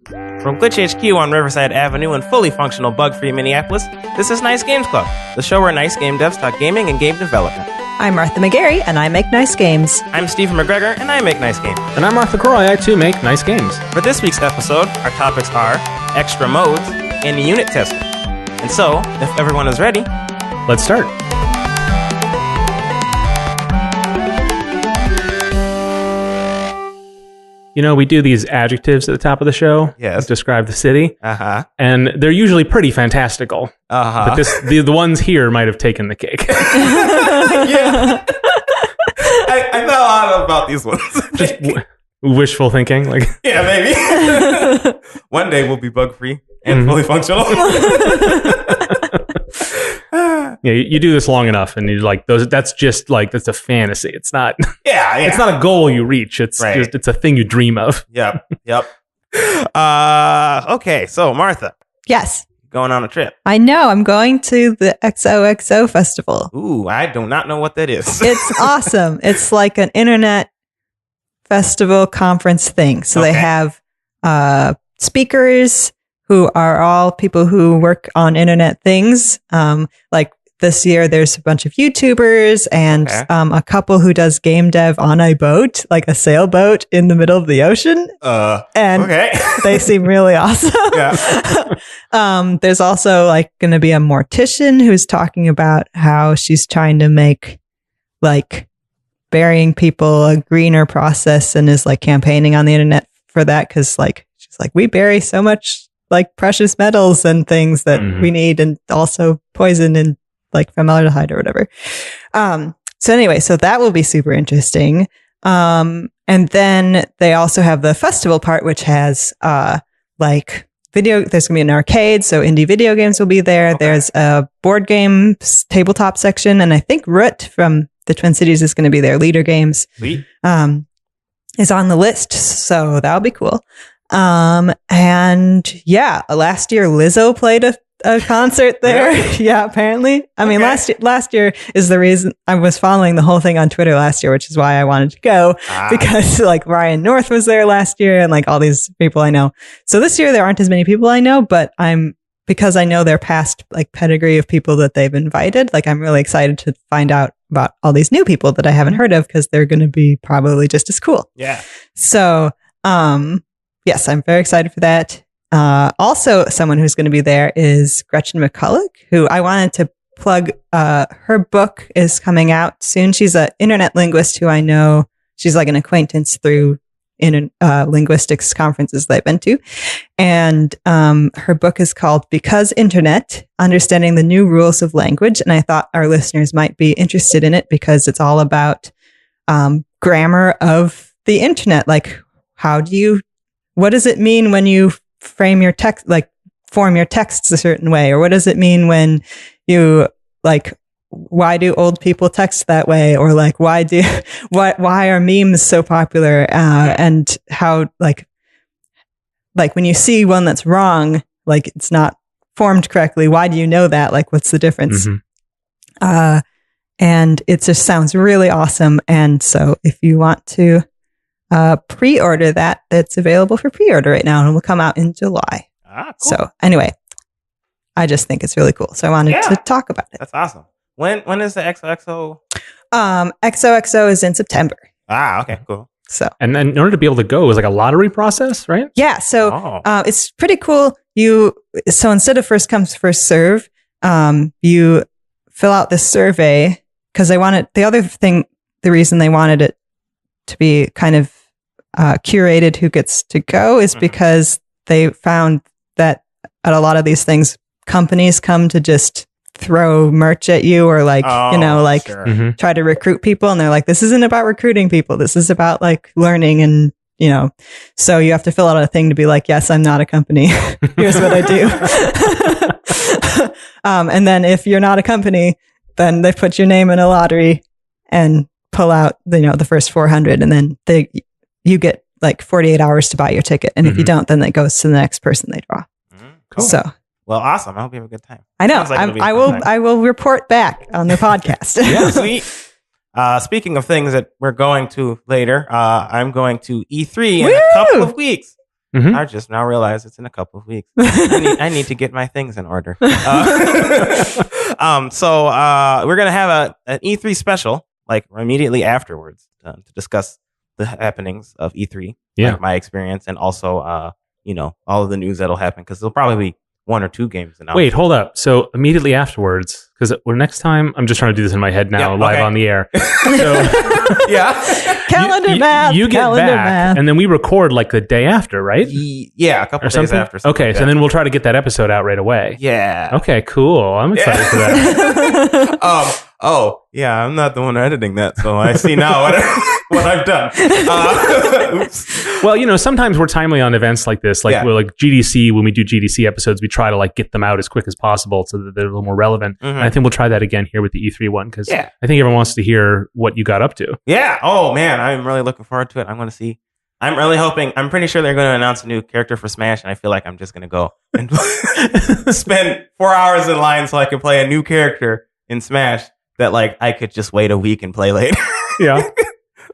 From Glitch HQ on Riverside Avenue in fully functional bug-free Minneapolis, this is Nice Games Club, the show where nice game devs talk gaming and game development. I'm Martha McGarry, and I make nice games. I'm Stephen McGregor, and I make nice games. And I'm Arthur Croy, I too make nice games. For this week's episode, our topics are extra modes and unit testing. And so, if everyone is ready, let's start. You know, we do these adjectives at the top of the show. Yes. To describe the city. Uh-huh. And they're usually pretty fantastical. Uh-huh. But the ones here might have taken the cake. Yeah. I thought a lot about these ones. Just wishful thinking. Like, yeah, maybe. One day we'll be bug-free and fully functional. yeah, you do this long enough and you're like, that's a fantasy. It's not it's not a goal you reach. It's just it's a thing you dream of. Yep. Okay, so Martha. Yes. Going on a trip. I know. I'm going to the XOXO festival. Ooh, I do not know what that is. It's awesome. It's like an internet festival conference thing. So they have speakers who are all people who work on internet things. Like this year, there's a bunch of YouTubers and a couple who does game dev on a boat, like a sailboat in the middle of the ocean. And they seem really awesome. Yeah. There's also like going to be a mortician who's talking about how she's trying to make like burying people a greener process and is like campaigning on the internet for that. Cause like, she's like, we bury so much like precious metals and things that we need, and also poison and like formaldehyde or whatever. So anyway, so that will be super interesting. And then they also have the festival part, which has like video. There's gonna be an arcade, so indie video games will be there. There's a board games tabletop section, and I think Root from the Twin Cities is going to be there. Leader Games is on the list, so that'll be cool. And yeah, last year Lizzo played a concert there. Yeah, apparently. I mean, last year is the reason I was following the whole thing on Twitter last year, which is why I wanted to go, because like Ryan North was there last year and like all these people I know. So this year there aren't as many people I know, but because I know their past like pedigree of people that they've invited, like I'm really excited to find out about all these new people that I haven't heard of, because they're going to be probably just as cool. Yeah. So, yes, I'm very excited for that. Also, someone who's going to be there is Gretchen McCulloch, who I wanted to plug. Her book is coming out soon. She's an internet linguist who I know. She's like an acquaintance through linguistics conferences that I've been to. And her book is called Because Internet, Understanding the New Rules of Language. And I thought our listeners might be interested in it because it's all about grammar of the internet. Like, what does it mean when you frame your text, like form your texts a certain way? Or what does it mean when you like, why do old people text that way? Or like, why are memes so popular? And how like when you see one that's wrong, like it's not formed correctly, why do you know that? Like, what's the difference? And it just sounds really awesome. And so if you want to pre-order that's available for pre-order right now and will come out in July. Cool. So anyway, I just think it's really cool. So I wanted to talk about it. That's awesome. When is the XOXO? XOXO is in September. Okay, cool. So, and then in order to be able to go, it was like a lottery process, right? Yeah. So it's pretty cool. So instead of first come, first serve, you fill out this survey, because the reason they wanted it to be kind of curated who gets to go is because they found that at a lot of these things, companies come to just throw merch at you or like, try to recruit people. And they're like, this isn't about recruiting people. This is about like learning. And, so you have to fill out a thing to be like, yes, I'm not a company. Here's what I do. And then if you're not a company, then they put your name in a lottery and pull out, the first 400, and then you get like 48 hours to buy your ticket. And if you don't, then it goes to the next person they draw. Cool. So, well, awesome. I hope you have a good time. I know. I will report back on the podcast. Yeah, sweet. Speaking of things that we're going to later, I'm going to E3 in a couple of weeks. Mhm. I just now realize it's in a couple of weeks. I need to get my things in order. So we're gonna have an E3 special, like immediately afterwards, to discuss the happenings of E3, Yeah. like my experience, and also all of the news that'll happen, because there'll probably be 1 or 2 games announced. Wait, hold up. So immediately afterwards, because next time, I'm just trying to do this in my head now, Yeah, live okay. on the air. So Yeah. Calendar you, math. you get calendar back, math. and then we record like the day after, right? Yeah, a couple Or days something. after. something Okay, like so that. then we'll try to get that episode out right away. Yeah. Okay, cool. I'm excited for that. Oh, yeah, I'm not the one editing that, so I see now what I've done. Oops. Well, sometimes we're timely on events like this, like Yeah. we're like GDC. When we do GDC episodes, we try to like get them out as quick as possible so that they're a little more relevant. Mhm. And I think we'll try that again here with the E3 one, because Yeah. I think everyone wants to hear what you got up to. Yeah. Oh, man, I'm really looking forward to it. I'm going to see. I'm really hoping. I'm pretty sure they're going to announce a new character for Smash, and I feel like I'm just going to go and spend 4 hours in line so I can play a new character in Smash that like I could just wait a week and play later. Yeah.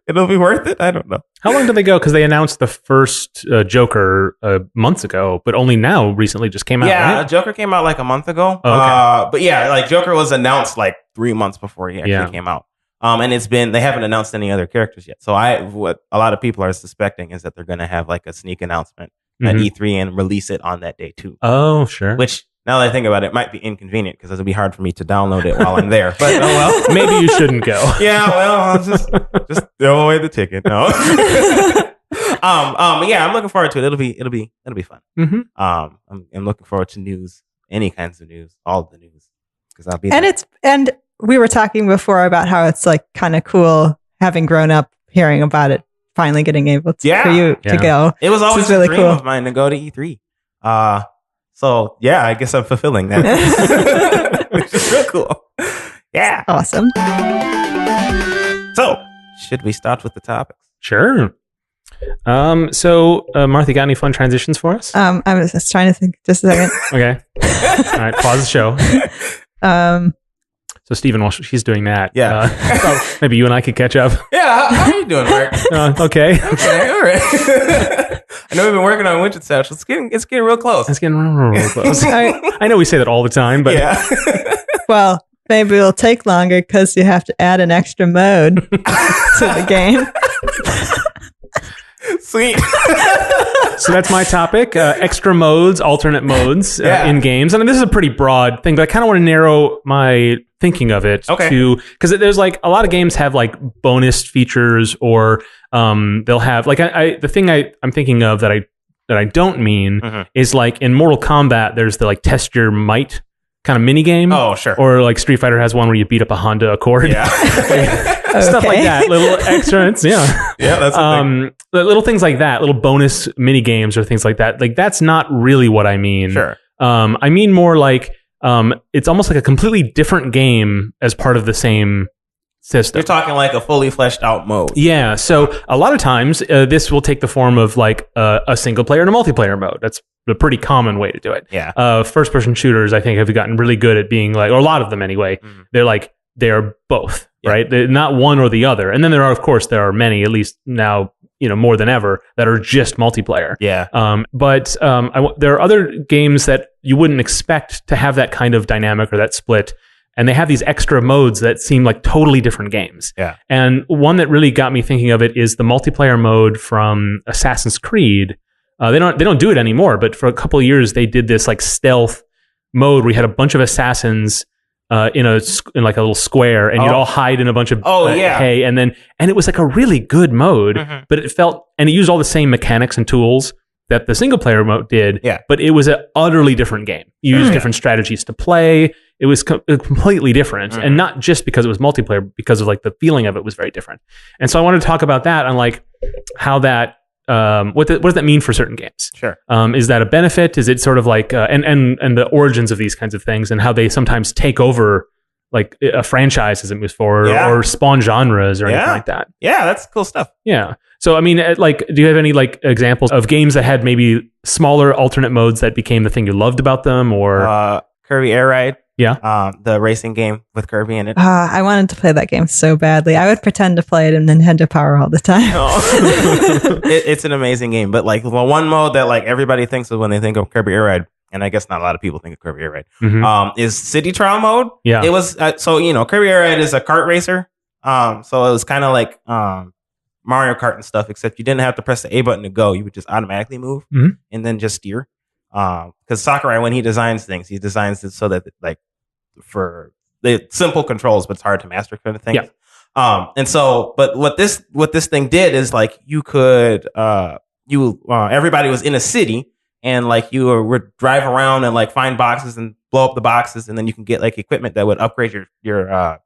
It'll be worth it. I don't know. How long did they go? Because they announced the first Joker months ago, but only now recently just came out. Yeah, right? Joker came out like a month ago. Oh, okay. But yeah, like Joker was announced like 3 months before he actually Yeah. came out. And they haven't announced any other characters yet. So what a lot of people are suspecting is that they're going to have like a sneak announcement at Mhm. E3 and release it on that day too. Oh, sure. Which, now that I think about it, might be inconvenient because it'll be hard for me to download it while I'm there. But oh well. Maybe you shouldn't go. Yeah, well, I'll just throw away the ticket. No. But yeah, I'm looking forward to it. It'll be fun. Mm-hmm. I'm looking forward to news, any kinds of news, all of the news, because I'll be And there. and we were talking before about how it's like kind of cool having grown up hearing about it, finally getting able to, Yeah. for you Yeah. to go. It was always is really a dream cool. of mine to go to E3. So yeah, I guess I'm fulfilling that, which is real cool. Yeah. Awesome. So should we start with the topics? Sure. So Martha, you got any fun transitions for us? I was just trying to think just a second. Okay. All right. Pause the show. So Stephen, while she's doing that, Yeah. maybe you and I could catch up. Yeah. How are you doing, Mark? Okay. Okay. All right. I know we've been working on Widget Satch. It's getting real close. It's getting real close. I- I know we say that all the time, but Yeah. Well, maybe it'll take longer because you have to add an extra mode to the game. Sweet. so that's my topic. Extra modes, alternate modes Yeah. in games. I mean, this is a pretty broad thing, but I kind of want to narrow my thinking of it Okay. to, because there's like a lot of games have like bonus features, or they'll have like the thing I'm thinking of that I don't mean Mhm. is like in Mortal Kombat, there's the like test your might kind of mini game. Oh, sure. Or like Street Fighter has one where you beat up a Honda Accord. Yeah. Stuff like Okay. that. Little extras. Yeah. Yeah, that's the thing. Little things like that, little bonus mini games or things like that. Like that's not really what I mean. Sure. I mean more like it's almost like a completely different game as part of the same system. You're talking like a fully fleshed out mode. Yeah. So a lot of times this will take the form of like a single player and a multiplayer mode. That's a pretty common way to do it. Yeah. First person shooters, I think, have gotten really good at being like, or a lot of them anyway. Mhm. They are both, Yeah. right? They're not one or the other. And then there are many, at least now, more than ever, that are just multiplayer. Yeah. But there are other games that you wouldn't expect to have that kind of dynamic or that split. And they have these extra modes that seem like totally different games. Yeah. And one that really got me thinking of it is the multiplayer mode from Assassin's Creed. They don't do it anymore, but for a couple of years they did this like stealth mode where you had a bunch of assassins in like a little square, and you'd all hide in a bunch of hay, and it was like a really good mode, Mhm. but it used all the same mechanics and tools that the single player mode did. Yeah. But it was an utterly different game. You used different strategies to play. It was completely different, and not just because it was multiplayer, because of like the feeling of it was very different. And so I wanted to talk about that on like how that what does that mean for certain games? Sure. Is that a benefit? Is it sort of like and the origins of these kinds of things and how they sometimes take over like a franchise as it moves forward, Yeah. or spawn genres or anything Yeah. like that? Yeah, that's cool stuff. Yeah. So I mean, like, do you have any like examples of games that had maybe smaller alternate modes that became the thing you loved about them, or Kirby Air Ride The racing game with Kirby in it. I wanted to play that game so badly. I would pretend to play it in Nintendo Power all the time. It's an amazing game, but like the one mode that like everybody thinks of when they think of Kirby Air Ride, and I guess not a lot of people think of Kirby Air Ride, is City Trial mode. Yeah, it was so Kirby Air Ride is a kart racer. So it was kind of like Mario Kart and stuff, except you didn't have to press the A button to go. You would just automatically move and then just steer. Because Sakurai, when he designs things, he designs it so that like for the simple controls, but it's hard to master kind of thing. Yeah. And so, but what this thing did is like you could everybody was in a city and like you would drive around and like find boxes and blow up the boxes, and then you can get like equipment that would upgrade your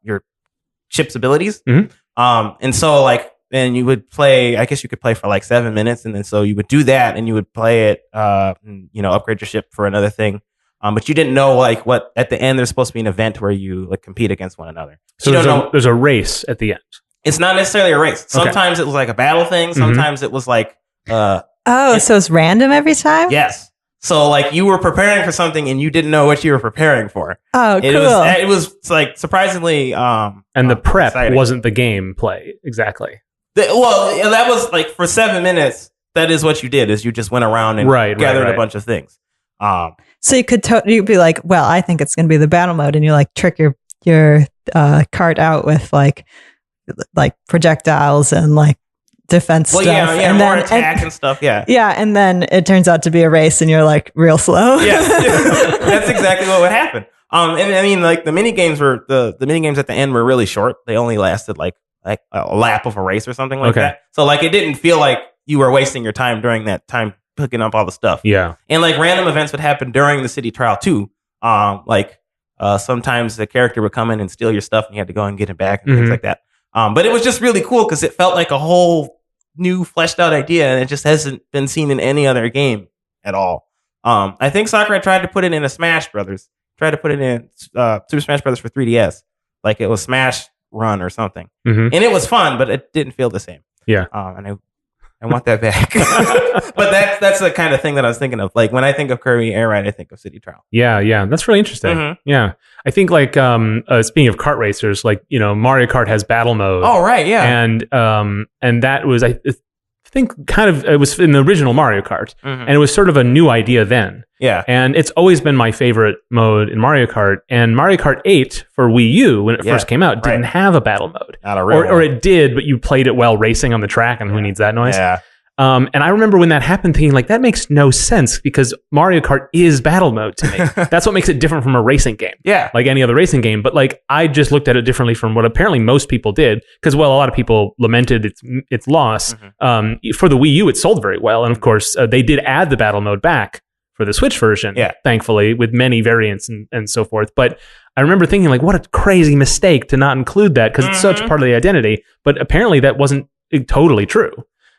ship's abilities. And so like. And you would play, I guess you could play for like 7 minutes. And then so you would do that and you would play it, upgrade your ship for another thing. But you didn't know like what at the end there's supposed to be an event where you like compete against one another. So there's a race at the end. It's not necessarily a race. Sometimes it was like a battle thing. Sometimes it was like, so it's random every time? Yes. So like you were preparing for something and you didn't know what you were preparing for. Oh, cool. It was like surprisingly, and the prep exciting. Wasn't the game play exactly. Well, that was like for 7 minutes. That is what you did. Is you just went around and gathered a bunch of things. So you could you'd be like, well, I think it's going to be the battle mode, and you like trick your cart out with like projectiles and like defense stuff. And more attack and stuff. Yeah, and then it turns out to be a race, and you're like real slow. Yeah, that's exactly what would happen. And I mean, like the mini games the mini games at the end were really short. They only lasted like a lap of a race or something like that. So like it didn't feel like you were wasting your time during that time picking up all the stuff. Yeah. And like random events would happen during the city trial too. Sometimes the character would come in and steal your stuff and you had to go and get it back and things like that. But it was just really cool because it felt like a whole new fleshed out idea and it just hasn't been seen in any other game at all. I think Sakurai tried to put it in a Smash Brothers. Tried to put it in Super Smash Brothers for 3DS. Like it was Smash Run or something. And it was fun, but it didn't feel the same. Yeah. And I want that back. But that's the kind of thing that I was thinking of. Like when I think of Kirby Air Ride, I think of City Trial. Yeah. That's really interesting. Yeah. I think like speaking of kart racers, like, Mario Kart has battle mode. Oh, right. Yeah. And that was, I think kind of, it was in the original Mario Kart and it was sort of a new idea then. Yeah. And it's always been my favorite mode in Mario Kart. And Mario Kart 8 for Wii U, when it first came out, didn't have a battle mode. Not a real or it did, but you played it while racing on the track, and who needs that noise? Yeah. And I remember when that happened thinking, like, that makes no sense because Mario Kart is battle mode to me. That's what makes it different from a racing game. Yeah. Like any other racing game. But, like, I just looked at it differently from what apparently most people did because, well, a lot of people lamented its loss. For the Wii U, it sold very well. And, of course, they did add the battle mode back for the Switch version, thankfully, with many variants and so forth. But I remember thinking, like, what a crazy mistake to not include that because it's such part of the identity. But apparently that wasn't totally true.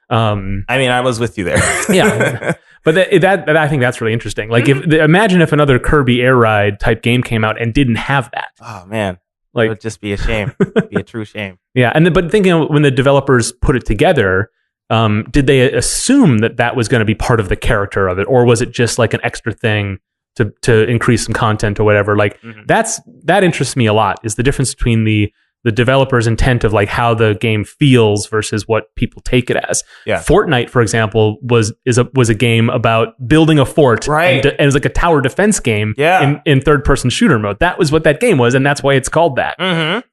I mean, I was with you there. Yeah. But that I think that's really interesting. Like, imagine if another Kirby Air Ride type game came out and didn't have that. Oh, man. Like, it would just be a shame. It'd be a true shame. Yeah. But thinking of when the developers put it together, did they assume that was going to be part of the character of it, or was it just like an extra thing to increase some content or whatever? Like that interests me a lot. Is the difference between the developer's intent of like how the game feels versus what people take it as. Yeah. Fortnite, for example, was a game about building a fort, right? And it was like a tower defense game, in third person shooter mode. That was what that game was, and that's why it's called that.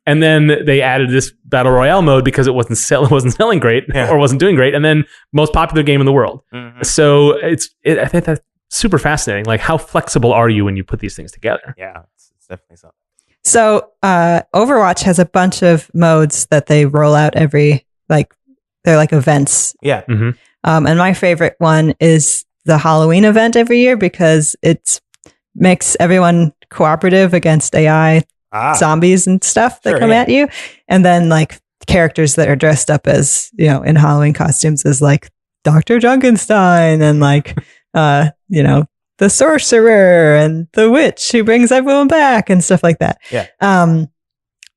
And then they added this battle royale mode because it wasn't selling great or wasn't doing great, and then most popular game in the world. So I think that's super fascinating. Like, how flexible are you when you put these things together? Yeah, it's definitely something. So Overwatch has a bunch of modes that they roll out they're like events. Yeah. And my favorite one is the Halloween event every year because it makes everyone cooperative against AI zombies and stuff that come at you. And then like characters that are dressed up as, in Halloween costumes as like Dr. Junkenstein and like, the sorcerer and the witch who brings everyone back and stuff like that. Yeah.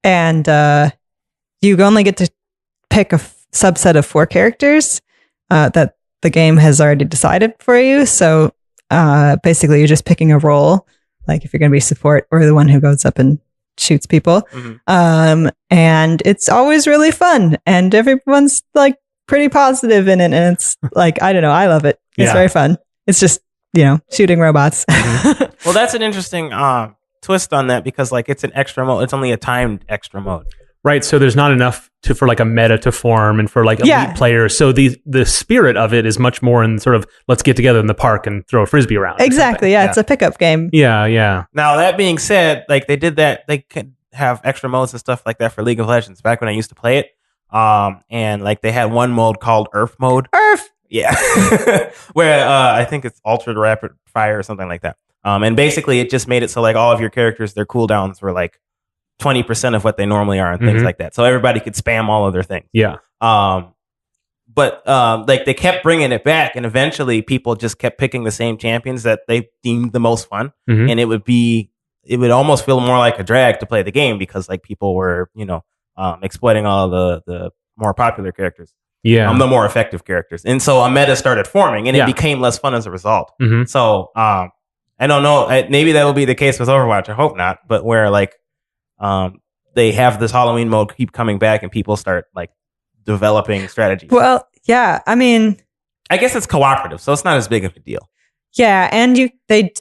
And you only get to pick a subset of 4 characters that the game has already decided for you. So basically, you're just picking a role. like if you're going to be support or the one who goes up and shoots people. And it's always really fun, and everyone's like pretty positive in it, and it's like, I don't know, I love it. It's very fun. It's just, shooting robots. Well, that's an interesting twist on that, because like it's an extra mode. It's only a timed extra mode. Right, so there's not enough for like a meta to form and for like elite players. So the spirit of it is much more in sort of, let's get together in the park and throw a frisbee around. Exactly. Yeah, it's a pickup game. Yeah. Now that being said, like they did that, they could have extra modes and stuff like that for League of Legends back when I used to play it. And like they had one mode called Earth mode. Earth. Yeah, where I think it's Ultra Rapid Fire or something like that. And basically it just made it so like all of your characters, their cooldowns were like 20% of what they normally are and things like that. So everybody could spam all of their things. Yeah. But like they kept bringing it back, and eventually people just kept picking the same champions that they deemed the most fun. And it would almost feel more like a drag to play the game, because like people were, exploiting all of the more popular characters. Yeah. The more effective characters. And so a meta started forming, and it became less fun as a result. So I don't know. Maybe that will be the case with Overwatch. I hope not. But where like they have this Halloween mode keep coming back, and people start like developing strategies. Well, yeah. I mean, I guess it's cooperative, so it's not as big of a deal. Yeah, and they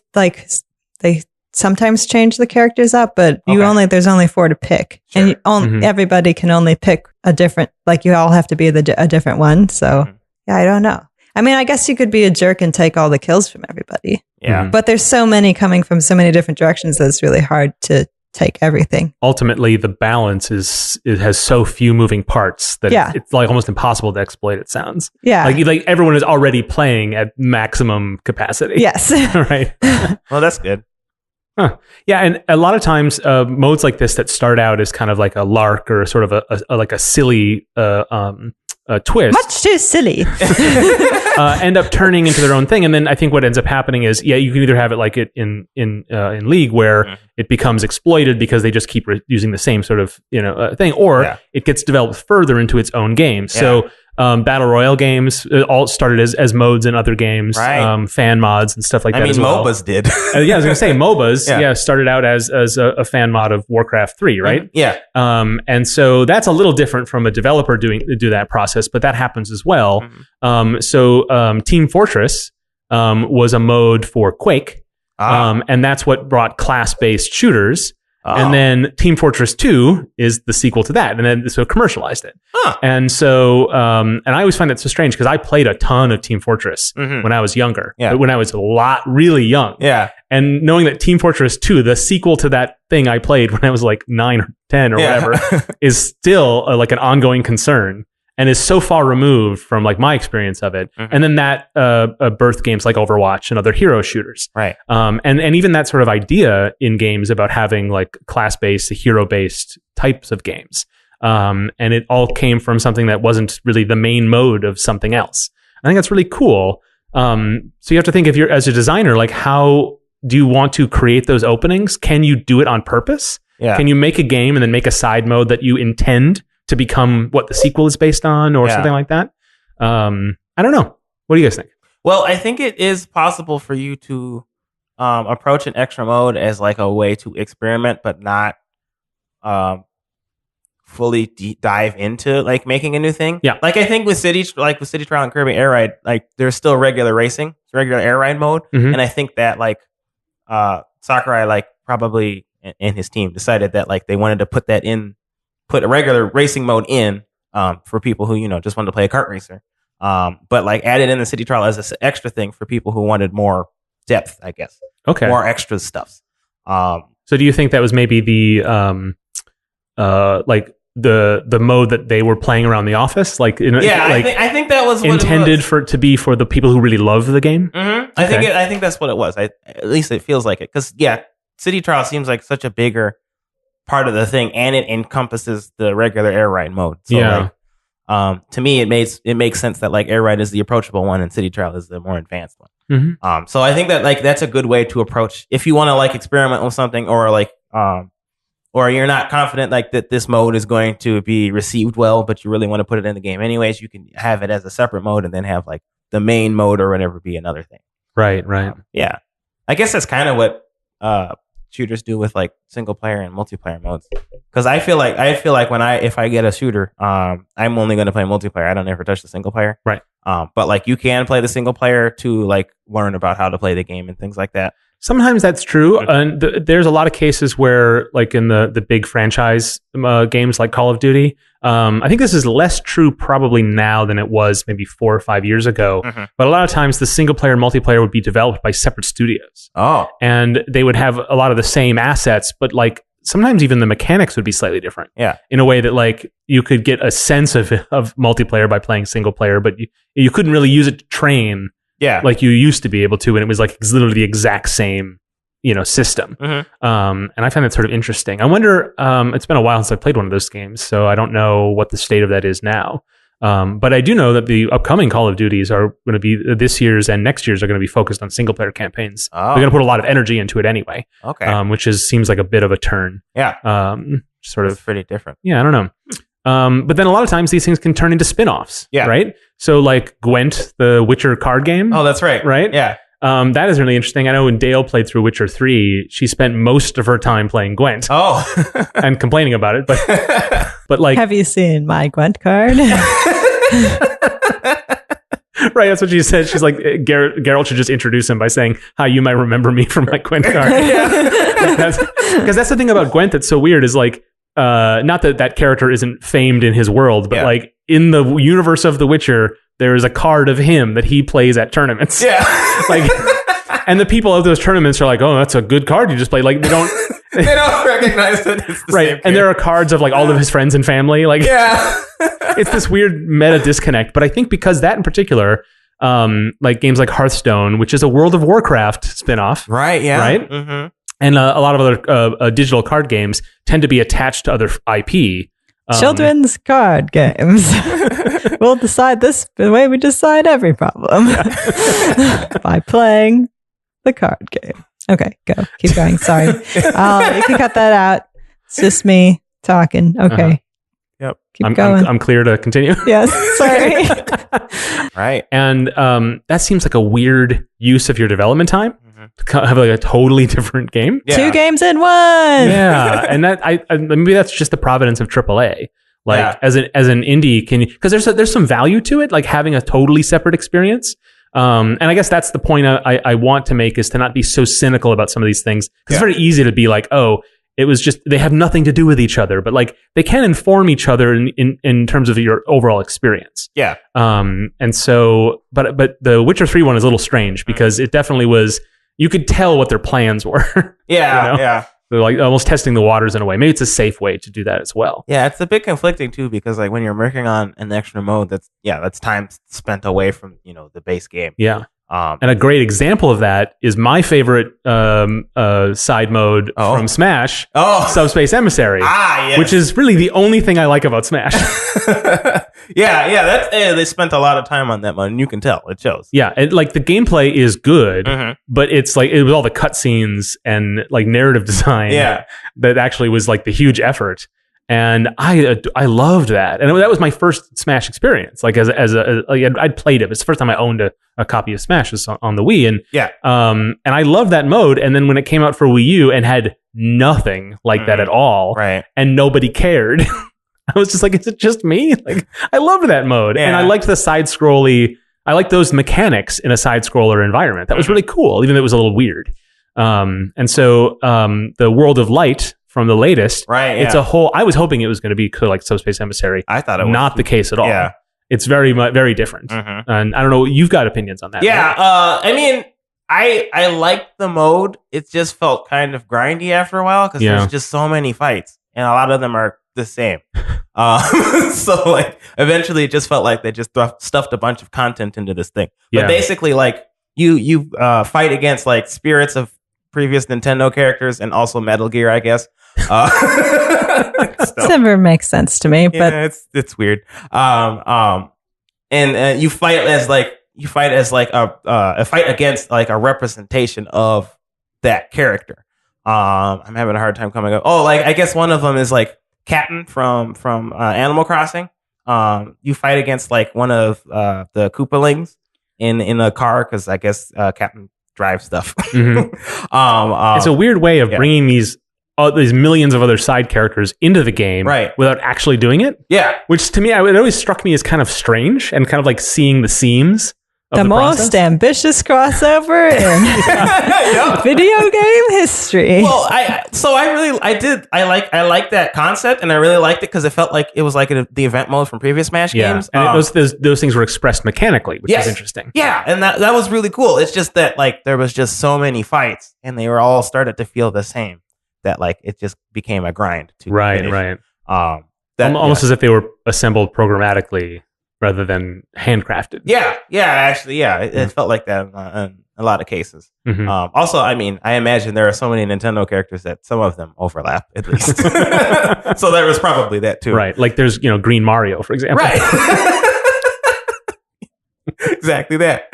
sometimes change the characters up, but there's only 4 to pick, and everybody can only pick a different. Like you all have to be a different one. So yeah, I don't know. I mean, I guess you could be a jerk and take all the kills from everybody. Yeah, but there's so many coming from so many different directions that it's really hard to take everything. Ultimately, the balance it has so few moving parts that it's like almost impossible to exploit. It sounds like everyone is already playing at maximum capacity. Yes, right. Well, that's good. Huh. Yeah, and a lot of times modes like this that start out as kind of like a lark or sort of a silly twist, much too silly, end up turning into their own thing. And then I think what ends up happening is, you can either have it like it in League, where it becomes exploited because they just keep using the same sort of thing, or it gets developed further into its own game. So battle royale games all started as modes in other games, fan mods and stuff like that. I mean, as well. MOBAs did. I was going to say MOBAs. Started out as a fan mod of Warcraft 3, right? Yeah. And so that's a little different from a developer do that process, but that happens as well. So Team Fortress was a mode for Quake, and that's what brought class-based shooters. And then Team Fortress 2 is the sequel to that. And then so commercialized it. And so, and I always find that so strange, because I played a ton of Team Fortress when I was younger, but when I was really young. Yeah. And knowing that Team Fortress 2, the sequel to that thing I played when I was like 9 or 10 or whatever, is still like an ongoing concern, and is so far removed from like my experience of it. And then that birthed games like Overwatch and other hero shooters. Right. And even that sort of idea in games about having like class-based, hero-based types of games. And it all came from something that wasn't really the main mode of something else. I think that's really cool. So you have to think, if you're as a designer, like how do you want to create those openings? Can you do it on purpose? Yeah. Can you make a game and then make a side mode that you intend to become what the sequel is based on, or something like that? I don't know. What do you guys think? Well, I think it is possible for you to approach an extra mode as like a way to experiment, but not fully dive into like making a new thing. Yeah. Like I think with City Trial and Kirby Air Ride, like there's still regular racing, regular air ride mode. And I think that like Sakurai like probably and his team decided that like they wanted to put a regular racing mode in for people who, just wanted to play a kart racer. But like added in the City Trial as an extra thing for people who wanted more depth, I guess. Okay. More extra stuff. So do you think that was maybe the the mode that they were playing around the office? Like, I think that was what intended for it to be for the people who really love the game. Mm-hmm. I think that's what it was. At least it feels like it. Because City Trial seems like such a bigger part of the thing, and it encompasses the regular air ride mode. So to me, it makes sense that like air ride is the approachable one and City Trial is the more advanced one. So I think that like that's a good way to approach if you want to like experiment with something, or like or you're not confident like that this mode is going to be received well, but you really want to put it in the game anyways. You can have it as a separate mode and then have like the main mode or whatever be another thing. Right. I guess that's kind of what shooters do with like single player and multiplayer modes. Because I feel like if I get a shooter, I'm only going to play multiplayer. I don't ever touch the single player. Right. But like you can play the single player to like learn about how to play the game and things like that. Sometimes that's true. And there's a lot of cases where, like in the big franchise games like Call of Duty, I think this is less true probably now than it was maybe 4 or 5 years ago. Mm-hmm. But a lot of times the single player and multiplayer would be developed by separate studios. Oh. And they would have a lot of the same assets, but like sometimes even the mechanics would be slightly different. Yeah. In a way that like you could get a sense of multiplayer by playing single player, but you couldn't really use it to train. Yeah. Like you used to be able to, and it was like literally the exact same, system. Mm-hmm. And I find that sort of interesting. I wonder, it's been a while since I played one of those games, so I don't know what the state of that is now. But I do know that the upcoming Call of Duties are going to be this year's and next year's are going to be focused on single player campaigns. Oh. They're going to put a lot of energy into it anyway. Okay. Which seems like a bit of a turn. Yeah. Sort It's of pretty different. Yeah, I don't know. But then a lot of times these things can turn into spin-offs. Yeah. Right? So like Gwent, the Witcher card game. Oh, that's right. Right? Yeah. That is really interesting. I know when Dale played through Witcher 3, she spent most of her time playing Gwent Oh. and complaining about it. But like, Have you seen my Gwent card? right, that's what she said. She's like, Geralt should just introduce him by saying, "Hi, you might remember me from my Gwent card." Because that's the thing about Gwent that's so weird is like, not that character isn't famed in his world, but like in the universe of The Witcher, there is a card of him that he plays at tournaments. Yeah. Like, and the people of those tournaments are like, "Oh, that's a good card you just played." Like they don't recognize that it's the right. same And there are cards of like all of his friends and family. Like, Yeah. it's this weird meta disconnect. But I think because that in particular, like games like Hearthstone, which is a World of Warcraft spinoff, Right. Yeah. Right? Mm-hmm. and a lot of other digital card games tend to be attached to other IP. Children's card games. We'll decide this the way we decide every problem by playing the card game. Okay, go. Keep going. Sorry. You can cut that out. It's just me talking. Okay. Yep. Keep going. I'm clear to continue. Yes. Sorry. Right. And that seems like a weird use of your development time to have like a totally different game. Yeah. 2 games in 1. Yeah, and that I maybe that's just the providence of AAA. Like as an indie, because there's some value to it, like having a totally separate experience. And I guess that's the point I want to make, is to not be so cynical about some of these things. Because it's very easy to be like, oh, it was just, they have nothing to do with each other, but like they can inform each other in terms of your overall experience. Yeah. And so, but the Witcher 3 one is a little strange because it definitely was, you could tell what their plans were. Yeah. You know? Yeah. They're like almost testing the waters in a way. Maybe it's a safe way to do that as well. Yeah, it's a bit conflicting too, because like when you're working on an extra mode, that's time spent away from the base game. Yeah. And a great example of that is my favorite side mode from Smash, Subspace Emissary, yes. which is really the only thing I like about Smash. yeah, that's they spent a lot of time on that mode, and you can tell it shows. Yeah, like the gameplay is good, but it's like it was all the cutscenes and like narrative design that actually was like the huge effort. And I loved that, and that was my first Smash experience. Like I'd played it. It's the first time I owned a copy of Smash on the Wii, and I loved that mode. And then when it came out for Wii U and had nothing like that at all, right, and nobody cared, I was just like, is it just me? Like I loved that mode, and I liked the side scrolly. I liked those mechanics in a side scroller environment. That was really cool, even though it was a little weird. And so the World of Light from the latest, right? It's a whole. I was hoping it was going to be like Subspace Emissary. I thought it was not the case at all. Yeah, it's very different. And I don't know. You've got opinions on that? Yeah. Right? I mean, I liked the mode. It just felt kind of grindy after a while because there's just so many fights, and a lot of them are the same. So like eventually, it just felt like they just stuffed a bunch of content into this thing. But basically, like you fight against like spirits of previous Nintendo characters and also Metal Gear, I guess. It never makes sense to me, but it's weird. And you fight as a fight against like a representation of that character. I'm having a hard time coming up. Oh, like I guess one of them is like Captain from Animal Crossing. You fight against like one of the Koopalings in a car because I guess Captain drive stuff. Mhm. It's a weird way of yeah. bringing these millions of other side characters into the game Right. without actually doing it. Yeah. Which to me, it always struck me as kind of strange and kind of like seeing the seams of The the most process. ambitious crossover in Yep. video game history. Well, I like that concept, and I really liked it because it felt like it was like the event mode from previous Smash Yeah, games. and those things were expressed mechanically, which Yes. is interesting. Yeah, and that was really cool. It's just that like there was just so many fights, and they were all started to feel the same. That like it just became a grind. To Right, finish. right. Almost As if they were assembled programmatically rather than handcrafted. It felt like that in a lot of cases. Mhm. Also, I mean, I imagine there are so many Nintendo characters that some of them overlap at least. So there was probably that too. Right, like there's Green Mario, for example. Right. Exactly that.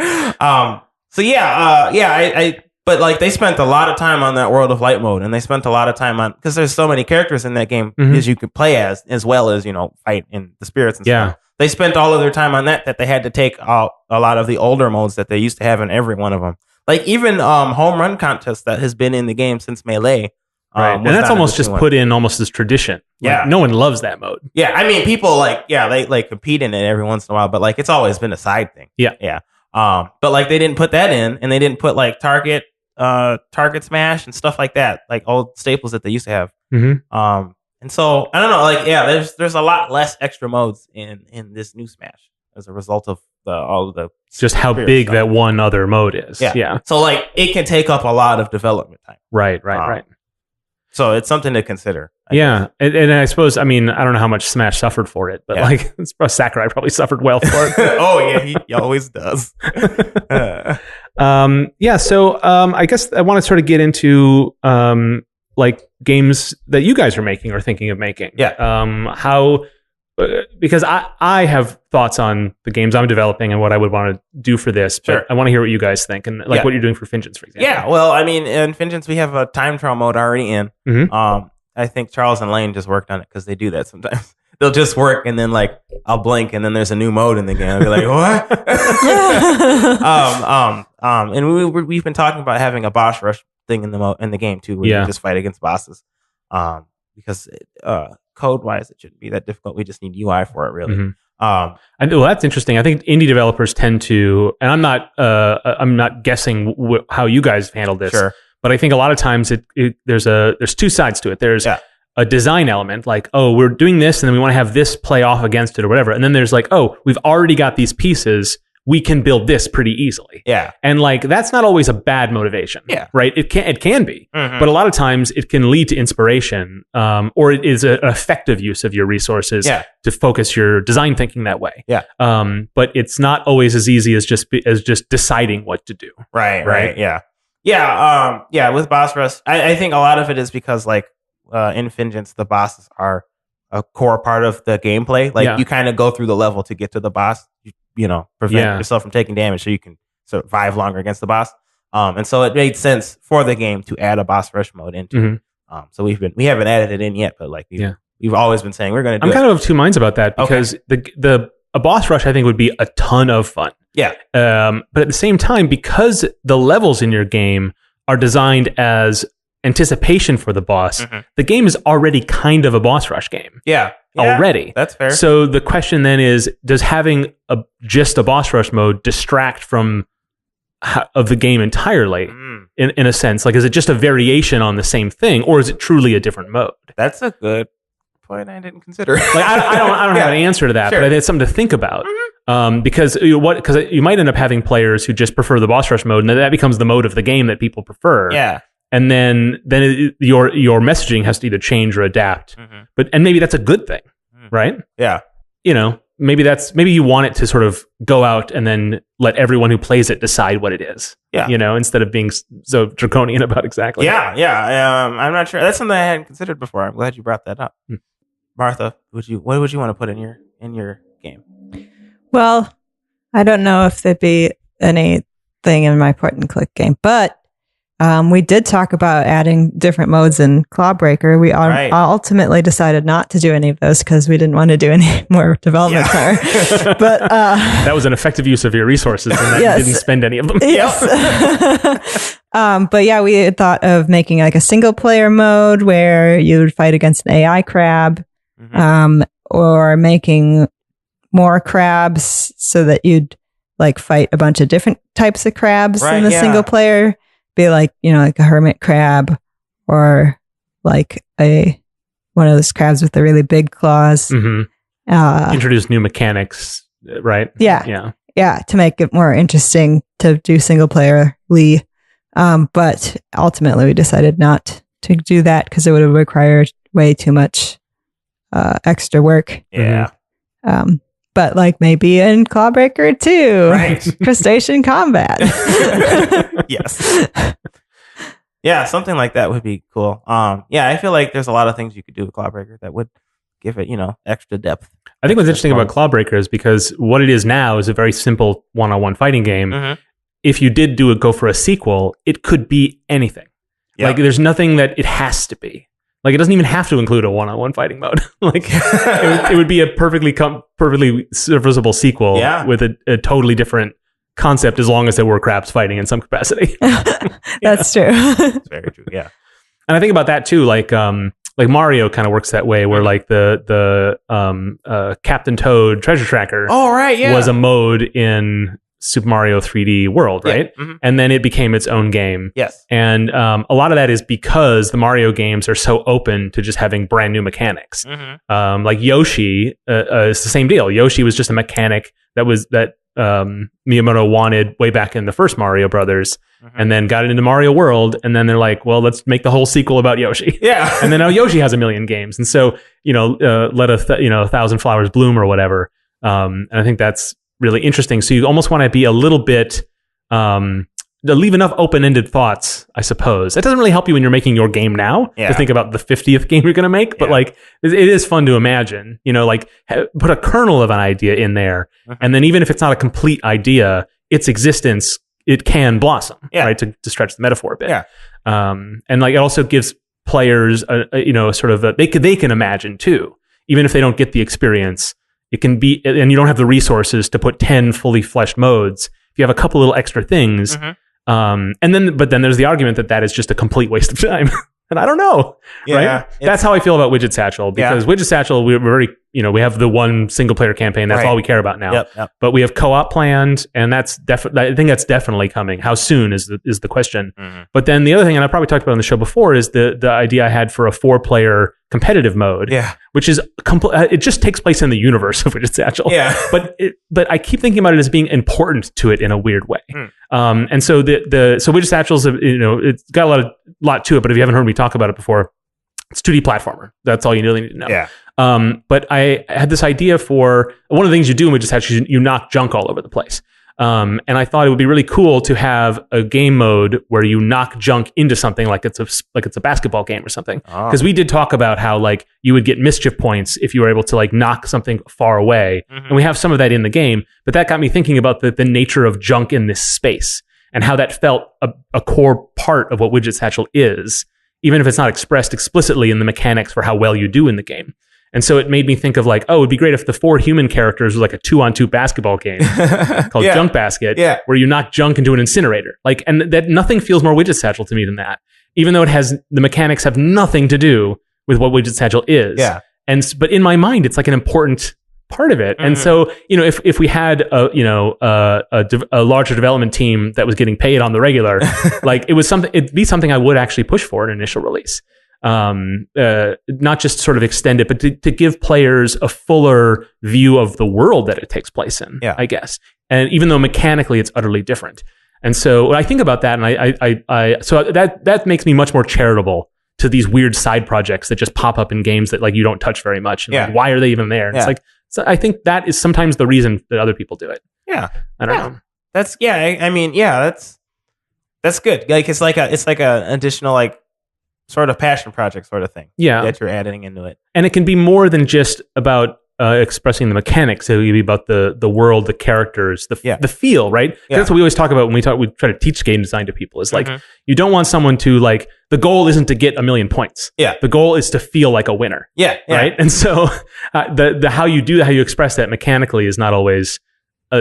But like they spent a lot of time on that World of Light mode, and they spent a lot of time on because there's so many characters in that game Mhm. as you could play as well as fight in the spirits and Yeah. stuff. They spent all of their time on that they had to take out a lot of the older modes that they used to have in every one of them. Like even home run contest that has been in the game since Melee. Right, and that's almost just put in almost as tradition. Like, Yeah. no one loves that mode. Yeah, I mean, people they like compete in it every once in a while, but like it's always been a side thing. Yeah. Yeah. But like they didn't put that in, and they didn't put like Target Smash and stuff like that, like old staples that they used to have. Mm-hmm. And so I don't know, like there's a lot less extra modes in this new Smash as a result of all of the Just how spirit big stuff. that one other mode is. Yeah. So like it can take up a lot of development time. Right. So it's something to consider. I Yeah, and I suppose, I mean, I don't know how much Smash suffered for it, but Yeah. like Sakurai probably suffered well for it. Oh yeah, he always does. So I guess I want to sort of get into like games that you guys are making or thinking of making. Yeah. How because I have thoughts on the games I'm developing and what I would want to do for this, but Sure. I want to hear what you guys think and like Yeah. what you're doing for Fingens, for example. Yeah, well, I mean, in Fingens we have a time trial mode already in. Mhm. I think Charles and Lane just worked on it because they do that sometimes. They'll just work and then like I'll blink and then there's a new mode in the game. I'll be like, what? And we've been talking about having a boss rush thing in the game too, where Yeah. you just fight against bosses. Because code wise, it shouldn't be that difficult. We just need UI for it, really. Mhm. Well, that's interesting. I think indie developers tend to, and I'm not guessing how you guys handle this, Sure. but I think a lot of times there's two sides to it. There's Yeah. a design element, like, oh, we're doing this, and then we want to have this play off against it or whatever, and then there's like, oh, we've already got these pieces, we can build this pretty easily. Yeah. And like that's not always a bad motivation. Yeah. Right. It can be. Mhm. But a lot of times it can lead to inspiration, or it is an effective use of your resources Yeah. to focus your design thinking that way. Yeah. But it's not always as easy as just deciding what to do. Right. Yeah. With boss rush, I think a lot of it is because like in Fingens, the bosses are a core part of the gameplay. Like Yeah. you kind of go through the level to get to the boss. You prevent Yeah. yourself from taking damage so you can survive longer against the boss. And so it made sense for the game to add a boss rush mode into it. So we haven't added it in yet, but like we've always been saying we're going to do I'm it. kind of two minds about that because a boss rush I think would be a ton of fun. Yeah. But at the same time, because the levels in your game are designed as anticipation for the boss, the game is already kind of a boss rush game. Yeah. Already. That's fair. So the question then is, does having just a boss rush mode distract from of the game entirely in a sense? Like, is it just a variation on the same thing, or is it truly a different mode? That's a good point I didn't consider. Like, I don't have an answer to that, Sure. but it's something to think about. Because you might end up having players who just prefer the boss rush mode, and then that becomes the mode of the game that people prefer. Yeah. And then your messaging has to either change or adapt. And maybe that's a good thing, right? Yeah. Maybe you want it to sort of go out and then let everyone who plays it decide what it is. Yeah. Instead of being so draconian about exactly. Yeah. I'm not sure. That's something I hadn't considered before. I'm glad you brought that up. Martha, what would you want to put in your game? Well, I don't know if there'd be anything in my point and click game, but We did talk about adding different modes in Clawbreaker. We ultimately decided not to do any of those because we didn't want to do any more development there. But that was an effective use of your resources, and that you didn't spend any of them. Yes. But yeah, we had thought of making like a single player mode where you would fight against an AI crab, or making more crabs so that you'd like fight a bunch of different types of crabs in the single player. Be like, like a hermit crab or like one of those crabs with the really big claws. Introduce new mechanics, right? Yeah. To make it more interesting to do single player. But ultimately we decided not to do that because it would have required way too much extra work. Yeah. But like maybe in Clawbreaker 2, right? Crustacean combat. Yes. Yeah, something like that would be cool. I feel like there's a lot of things you could do with Clawbreaker that would give it, extra depth. I think what's interesting about Clawbreaker is because what it is now is a very simple one-on-one fighting game. If you did go for a sequel, it could be anything. Yep. Like there's nothing that it has to be. Like it doesn't even have to include a one-on-one fighting mode. Like it would be a perfectly serviceable sequel with a totally different concept as long as there were crabs fighting in some capacity. That's true. That's very true. Yeah. And I think about that too. Like Mario kind of works that way, where like the Captain Toad Treasure Tracker was a mode in Super Mario 3D World, right? And then it became its own game. Yes. And a lot of that is because the Mario games are so open to just having brand new mechanics. Like Yoshi is the same deal. Yoshi was just a mechanic that Miyamoto wanted way back in the first Mario Brothers, and then got it into Mario World, and then they're like, well, let's make the whole sequel about Yoshi. Yeah. And then now Yoshi has a million games, and so let a thousand flowers bloom or whatever. And I think that's really interesting. So you almost want to be a little bit to leave enough open-ended thoughts, I suppose. That doesn't really help you when you're making your game now to think about the 50th game you're going to make, but like it is fun to imagine, like put a kernel of an idea in there, and then even if it's not a complete idea, its existence, it can blossom, right? To stretch the metaphor a bit. And like it also gives players they can imagine too, even if they don't get the experience. It can be, and you don't have the resources to put 10 fully fleshed modes. If you have a couple little extra things, but then there's the argument that is just a complete waste of time. And I don't know, right? That's how I feel about Widget Satchel, because Widget Satchel, we're very, we have the one single player campaign. That's all we care about now. But we have co-op planned, and I think that's definitely coming. How soon is the question? But then the other thing, and I probably talked about on the show before, is the idea I had for a 4-player competitive mode, which is it just takes place in the universe of Widget Satchel. But I keep thinking about it as being important to it in a weird way. And so so Widget Satchel's it's got a lot to it. But if you haven't heard me talk about it before, it's 2D platformer. That's all you really need to know. But I had this idea for one of the things you do in Widget Satchel, you knock junk all over the place. And I thought it would be really cool to have a game mode where you knock junk into something like it's a basketball game or something. Because we did talk about how like you would get mischief points if you were able to like knock something far away. And we have some of that in the game, but that got me thinking about the nature of junk in this space and how that felt a core part of what Widget Satchel is, even if it's not expressed explicitly in the mechanics for how well you do in the game. And so it made me think of like, it'd be great if the 4 human characters was like a 2-on-2 basketball game called Junk Basket, where you knock junk into an incinerator. Like, and that nothing feels more Widget Satchel to me than that, even though the mechanics have nothing to do with what Widget Satchel is. But in my mind, it's like an important part of it. And so, if we had a larger development team that was getting paid on the regular, like it'd be something I would actually push for an initial release. Not just sort of extend it, but to give players a fuller view of the world that it takes place in, I guess. And even though mechanically it's utterly different. And so when I think about that, and so that makes me much more charitable to these weird side projects that just pop up in games that like you don't touch very much. And like, why are they even there? And it's like, so I think that is sometimes the reason that other people do it. I don't know. That's that's good. Like it's like a additional like sort of passion project sort of thing. Yeah. That you're adding into it. And it can be more than just about expressing the mechanics. It would be about the world, the characters, the feel, right? Yeah. That's what we always talk about when we try to teach game design to people. Is like you don't want someone to like the goal isn't to get 1 million points. Yeah. The goal is to feel like a winner. Yeah. Right. And so the how you do that, how you express that mechanically is not always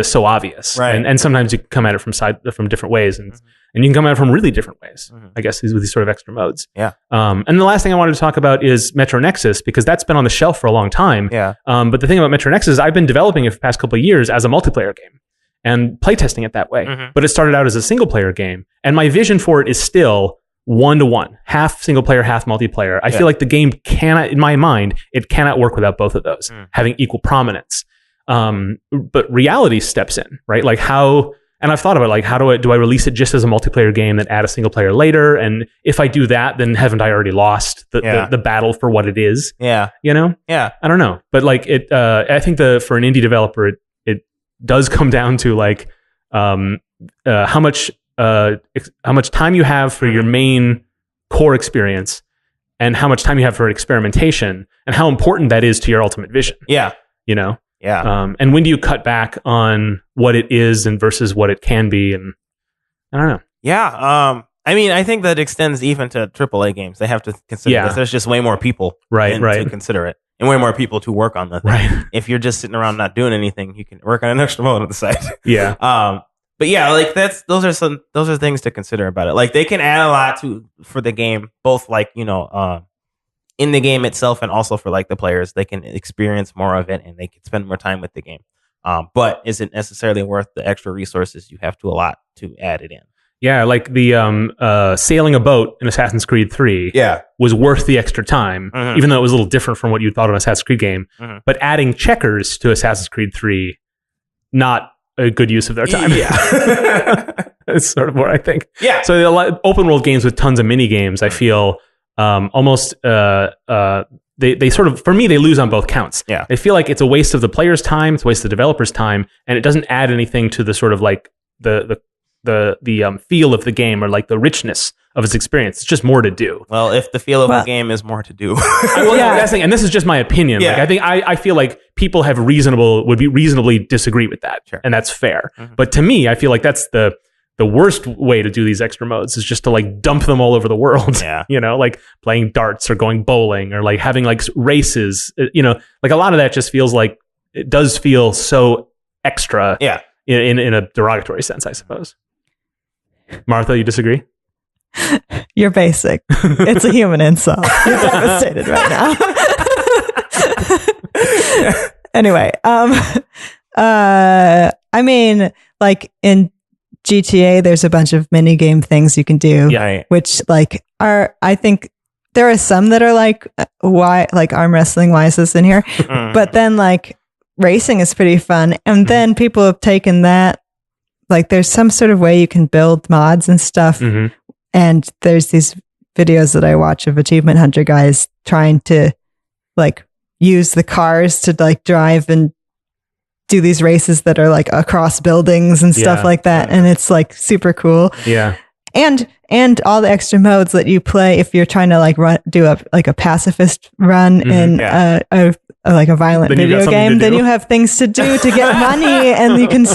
so obvious. Right. And sometimes you can come at it from different ways, and you can come at it from really different ways. I guess with these sort of extra modes. Yeah. And the last thing I wanted to talk about is Metro Nexus, because that's been on the shelf for a long time. Yeah. But the thing about Metro Nexus is I've been developing it for the past couple of years as a multiplayer game and playtesting it that way. But it started out as a single player game, and my vision for it is still 1-to-1, half single player, half multiplayer. I feel like the game cannot, in my mind, it cannot work without both of those having equal prominence. But reality steps in, right? Like how, and I've thought about like, how do I release it just as a multiplayer game, then add a single player later? And if I do that, then haven't I already lost the battle for what it is? Yeah. You know? Yeah. I don't know. But like I think for an indie developer, it does come down to like, how much time you have for your main core experience and how much time you have for experimentation and how important that is to your ultimate vision. Yeah. You know? Yeah. And when do you cut back on what it is and versus what it can be? And I don't know. Yeah. I mean, I think that extends even to AAA games. They have to consider this. There's just way more people to consider it and way more people to work on the thing. Right. If you're just sitting around not doing anything, you can work on an extra mode on the side. Yeah. But yeah, like those are things to consider about it. Like they can add a lot for the game, both like, you know, in the game itself and also for like the players. They can experience more of it and they can spend more time with the game. But is it necessarily worth the extra resources you have to allot to add it in? Yeah, like the sailing a boat in Assassin's Creed 3 was worth the extra time, even though it was a little different from what you thought of an Assassin's Creed game. But adding checkers to Assassin's Creed 3, not a good use of their time. Yeah. It's sort of what I think. Yeah. So the open world games with tons of mini games, I feel almost they sort of, for me, they lose on both counts. Yeah. They feel like it's a waste of the player's time, it's a waste of the developer's time, and it doesn't add anything to the sort of like the feel of the game or like the richness of its experience. It's just more to do. Well, if the feel of the game is more to do. That's the thing, and this is just my opinion. Yeah. Like I feel like people would reasonably disagree with that, and that's fair. But to me, I feel like that's the worst way to do these extra modes is just to like dump them all over the world. Yeah. You know, like playing darts or going bowling or like having like races. You know, like a lot of that just feels like it does feel so extra. Yeah. In a derogatory sense, I suppose. Martha, you disagree? You're basic. It's a human insult. You're devastated right now. Anyway, I mean, like in GTA, there's a bunch of mini game things you can do, which like I think there are some that are like arm wrestling wise in here, but then like racing is pretty fun, and then people have taken that. Like there's some sort of way you can build mods and stuff. And there's these videos that I watch of Achievement Hunter guys trying to like use the cars to like drive and do these races that are like across buildings and stuff like that. And it's like super cool. Yeah. And all the extra modes that you play if you're trying to like do a pacifist run in a violent video game, then you have things to do to get money, and you can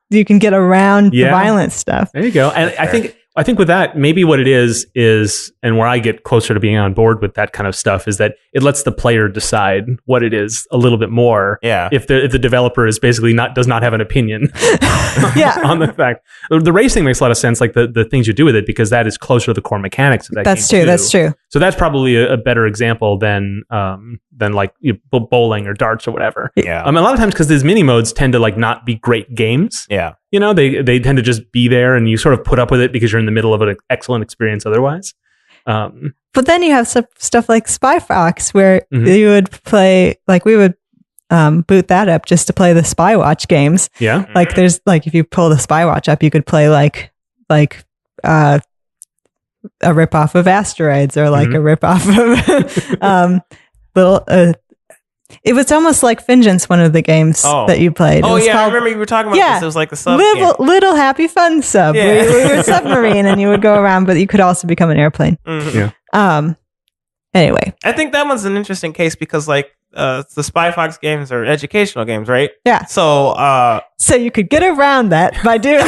you can get around the violent stuff. There you go. And I think with that, maybe what it is, and where I get closer to being on board with that kind of stuff is that it lets the player decide what it is a little bit more. Yeah. If the developer is basically does not have an opinion on the fact. The racing makes a lot of sense, like the things you do with it, because that is closer to the core mechanics of that game. That's true. So that's probably a better example than like bowling or darts or whatever. Yeah. A lot of times, because these mini modes tend to like not be great games. Yeah. You know, they tend to just be there, and you sort of put up with it because you're in the middle of an excellent experience otherwise. But then you have stuff like Spy Fox, where you would play, like we would boot that up just to play the Spy Watch games. Yeah. Like there's like, if you pull the Spy Watch up, you could play like a ripoff of Asteroids or like a ripoff of little. It was almost like Vengeance, one of the games that you played. Oh yeah, I remember you were talking about this. It was like the sub little Happy Fun sub. Yeah. Where you were a submarine and you would go around, but you could also become an airplane. Yeah. Anyway, I think that one's an interesting case because like the Spy Fox games are educational games, right? Yeah. So So you could get around that by doing.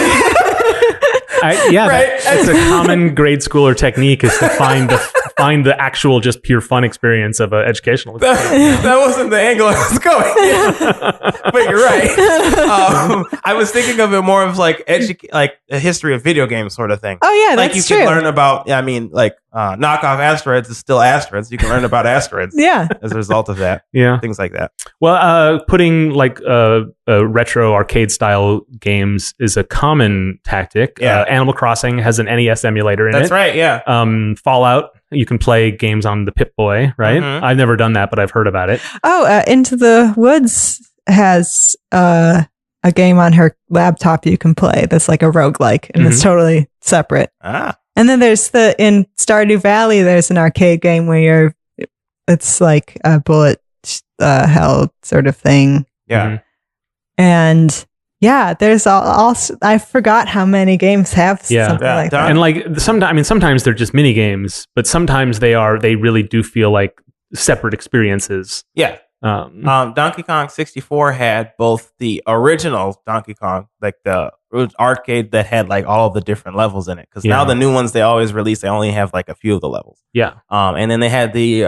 Right. It's a common grade schooler technique is to find the actual just pure fun experience of an educational experience. that wasn't the angle I was going. But you're right. I was thinking of it more of like a history of video games sort of thing. Oh yeah, Like that's you true. can learn about, knockoff asteroids is still asteroids. You can learn about asteroids Yeah. as a result of that. Yeah. Things like that. Well, putting like retro arcade style games is a common tactic. Yeah. Animal Crossing has an NES emulator in That's it. right. Yeah. Fallout, you can play games on the Pip-Boy, right? Mhm. I've never done that, but I've heard about it. Oh, Into the Woods has a game on her laptop you can play that's like a roguelike, and it's totally separate. And then there's in Stardew Valley, there's an arcade game where it's like a bullet hell sort of thing. Yeah. Mhm. And yeah, there's also, I forgot how many games have something Yeah. like that. And like sometimes they're just mini games, but sometimes they really do feel like separate experiences. Yeah. Donkey Kong 64 had both the original Donkey Kong, like the arcade that had like all of the different levels in it. Because now the new ones they always release, they only have like a few of the levels. Yeah. And then they had it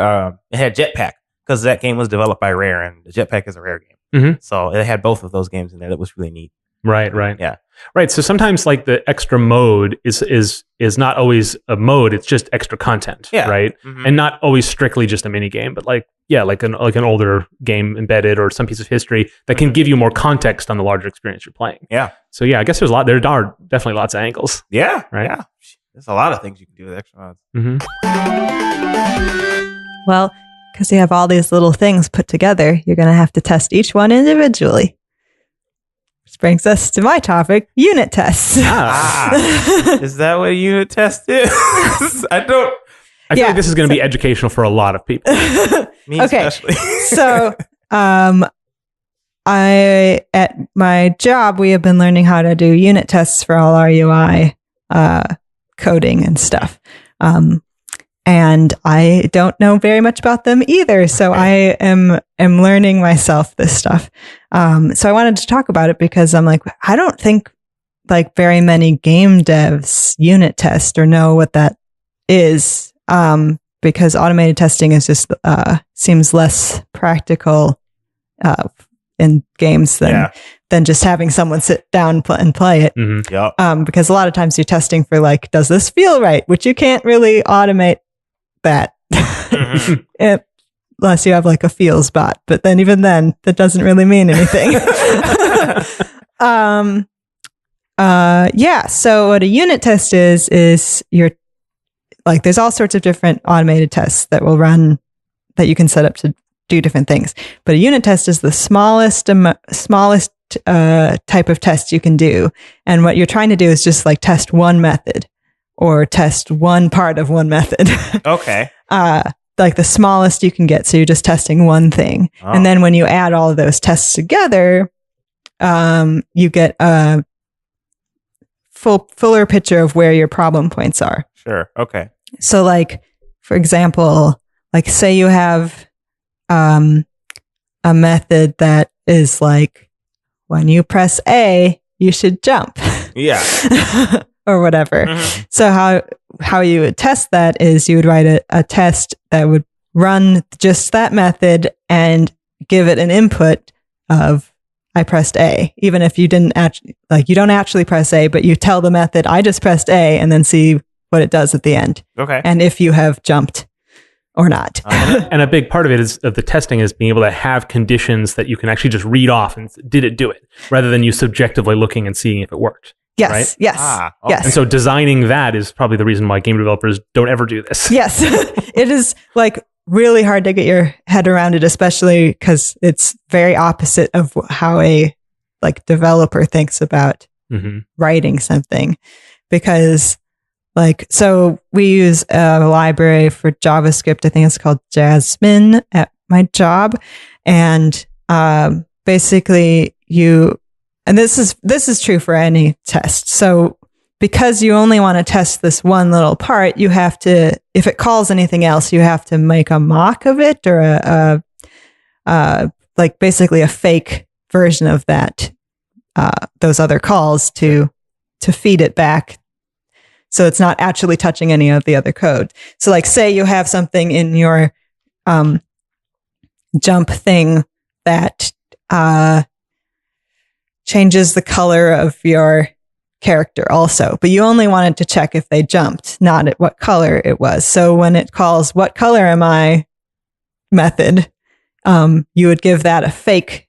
had Jetpack, because that game was developed by Rare, and the Jetpack is a Rare game. Mhm. So it had both of those games in there. That was really neat. Right. Yeah. Right. So sometimes like the extra mode is not always a mode. It's just extra content. Yeah. Right. Mhm. And not always strictly just a mini game, but like an older game embedded or some piece of history that can give you more context on the larger experience you're playing. Yeah. So yeah, I guess there are definitely lots of angles. Yeah. Right. Yeah. There's a lot of things you can do with extra mods. Mm-hmm. Well, because you have all these little things put together, you're going to have to test each one individually. Which brings us to my topic, unit tests. Is that what a unit test is? I don't. I feel like this is going to be educational for a lot of people. Me Okay. especially. So, at my job, we have been learning how to do unit tests for all our UI coding and stuff. And I don't know very much about them either. So I am learning myself this stuff. So I wanted to talk about it because I'm like, I don't think like very many game devs unit test or know what that is. Because automated testing is just seems less practical in games than just having someone sit down and play it. Mm-hmm. Yep. Because a lot of times you're testing for like, does this feel right? Which you can't really automate that unless you have like a feels bot. But then even then, that doesn't really mean anything. So what a unit test is you're like, there's all sorts of different automated tests that will run that you can set up to do different things. But a unit test is the smallest type of test you can do. And what you're trying to do is just like test one method or test one part of one method. Okay. Like the smallest you can get. So you're just testing one thing. Oh. And then when you add all of those tests together, you get a fuller picture of where your problem points are. Sure. Okay. So like, for example, like say you have a method that is like, when you press A, you should jump. Yeah. Or whatever. Mhm. So how you would test that is you would write a test that would run just that method and give it an input of I pressed A, even if you didn't actually, like you don't actually press A, but you tell the method I just pressed A and then see what it does at the end. Okay. And if you have jumped or not. And a big part of it of the testing is being able to have conditions that you can actually just read off and did it do it, rather than you subjectively looking and seeing if it worked. Yes, right? yes, Okay. yes. And so designing that is probably the reason why game developers don't ever do this. Yes. It is like really hard to get your head around it, especially because it's very opposite of how a like developer thinks about Mm-hmm. writing something. Because like, so we use a library for JavaScript. I think it's called Jasmine at my job. And basically and this is true for any test. So because you only want to test this one little part, you have to, if it calls anything else, you have to make a mock of it or like basically a fake version of that, those other calls to feed it back. So it's not actually touching any of the other code. So like say you have something in your jump thing that changes the color of your character also, but you only wanted to check if they jumped, not at what color it was. So when it calls what color am I method, you would give that a fake,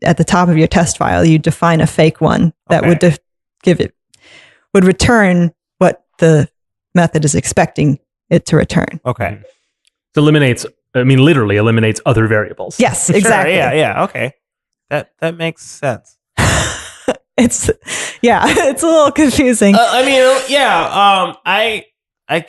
at the top of your test file, you define a fake one that would return what the method is expecting it to return. Okay. It literally eliminates other variables. Yes, exactly. Sure, yeah. Okay. That makes sense. It's a little confusing. I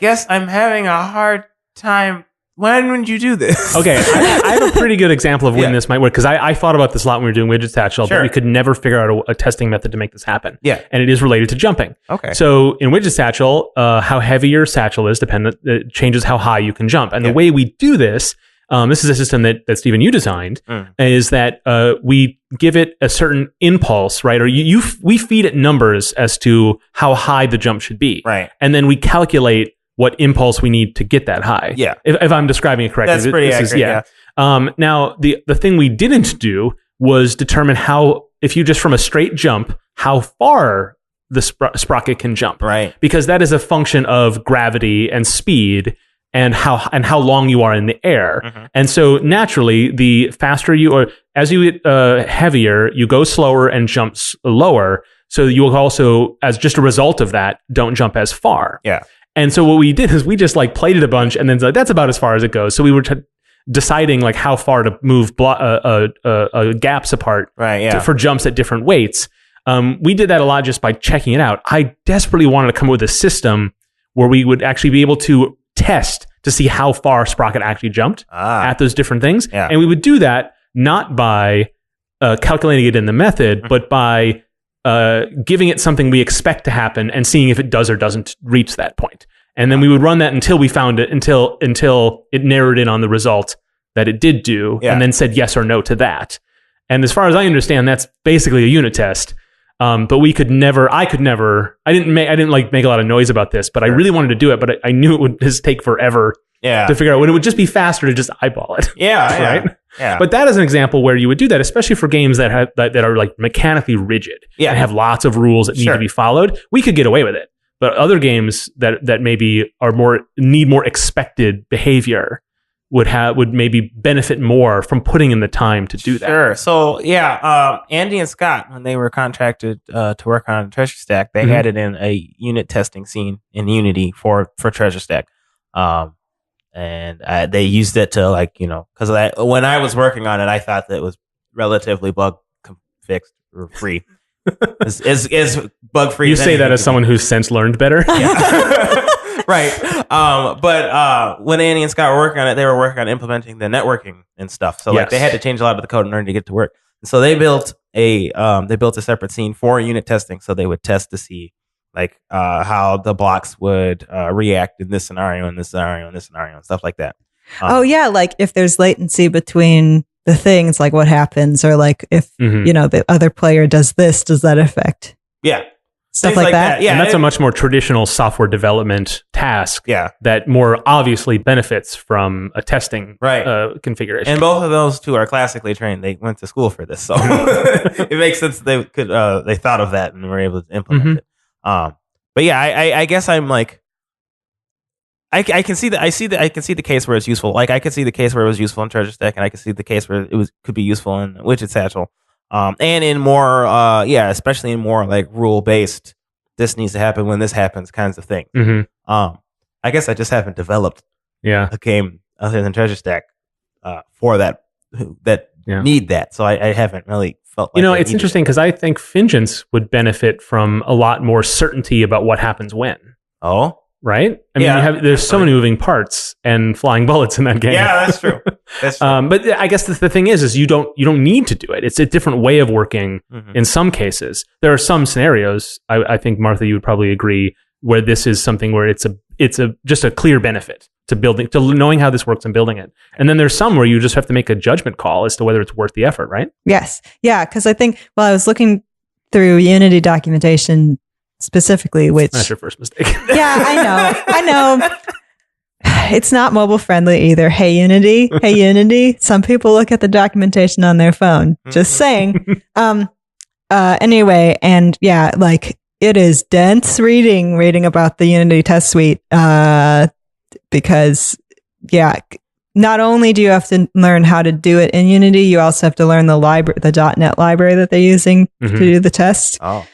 guess I'm having a hard time. When would you do this? Okay, I have a pretty good example of when this might work, because I thought about this a lot when we were doing Widget Satchel, but we could never figure out a testing method to make this happen. Yeah. And it is related to jumping. Okay. So in Widget Satchel, how heavy your satchel is it changes how high you can jump. And the way we do this, this is a system that Stephen, you designed, is that we give it a certain impulse, right? Or we feed it numbers as to how high the jump should be. Right. And then we calculate what impulse we need to get that high. Yeah. If I'm describing it correctly. That's pretty accurate, yeah. Now, the thing we didn't do was determine if you just from a straight jump, how far the sprocket can jump. Right. Because that is a function of gravity and speed and how long you are in the air. Mm-hmm. And so naturally, the faster you are, as you get heavier, you go slower and jump lower. So you will also, as just a result of that, don't jump as far. Yeah. And so what we did is we just like played it a bunch, and then that's about as far as it goes. So we were deciding like how far to move gaps apart, right? Yeah. For jumps at different weights. We did that a lot just by checking it out. I desperately wanted to come up with a system where we would actually be able to test to see how far Sprocket actually jumped at those different things, and we would do that not by calculating it in the method, but by giving it something we expect to happen and seeing if it does or doesn't reach that point. And then we would run that until we found it, until it narrowed in on the result that it did do, and then said yes or no to that. And as far as I understand, that's basically a unit test. But I didn't make a lot of noise about this, but I really wanted to do it, but I knew it would just take forever to figure out when it would just be faster to just eyeball it. Yeah. Right. Yeah. But that is an example where you would do that, especially for games that are like mechanically rigid and have lots of rules that need to be followed. We could get away with it, but other games that maybe need more expected behavior would maybe benefit more from putting in the time to do that. Sure. So Andy and Scott, when they were contracted to work on Treasure Stack, they had it in a unit testing scene in Unity for Treasure Stack. And they used it to because when I was working on it, I thought that it was relatively bug fixed or free. is bug free. You say that as someone who's since learned better. Yeah. Right. But when Andy and Scott were working on it, they were working on implementing the networking and stuff. So they had to change a lot of the code in order to get it to work. And so they built a separate scene for unit testing. So they would test to see how the blocks would react in this scenario, and stuff like that. Like if there's latency between the things, like what happens, or like if the other player does this, does that affect? Yeah, stuff like that. Yeah, and that's a much more traditional software development task. Yeah, that more obviously benefits from a testing configuration. And both of those two are classically trained. They went to school for this, so it makes sense they could they thought of that and were able to implement it. But yeah, I guess I'm like, I can see the case where it's useful. Like I could see the case where it was useful in Treasure Stack, and I could see the case where could be useful in Widget Satchel. And in more, especially in more like rule based, this needs to happen when this happens kinds of things. I guess I just haven't developed a game other than Treasure Stack for that need that. So I haven't really felt like it's interesting because I think Fingeance would benefit from a lot more certainty about what happens when. Oh, right? I mean, there's so many moving parts and flying bullets in that game. Yeah, that's true. That's true. But I guess the thing is you don't need to do it. It's a different way of working in some cases. There are some scenarios, I think, Martha, you would probably agree, where this is something where it's it's just a clear benefit to building, to knowing how this works and building it. And then there's some where you just have to make a judgment call as to whether it's worth the effort, right? Yes. Yeah. Because I think, I was looking through Unity documentation specifically, which. That's your first mistake. Yeah, I know. It's not mobile friendly either. Hey, Unity. Some people look at the documentation on their phone. Just saying. Anyway, and yeah, like it is dense reading about the Unity test suite. Because yeah, not only do you have to learn how to do it in Unity, you also have to learn the .NET library that they're using to do the test. Oh.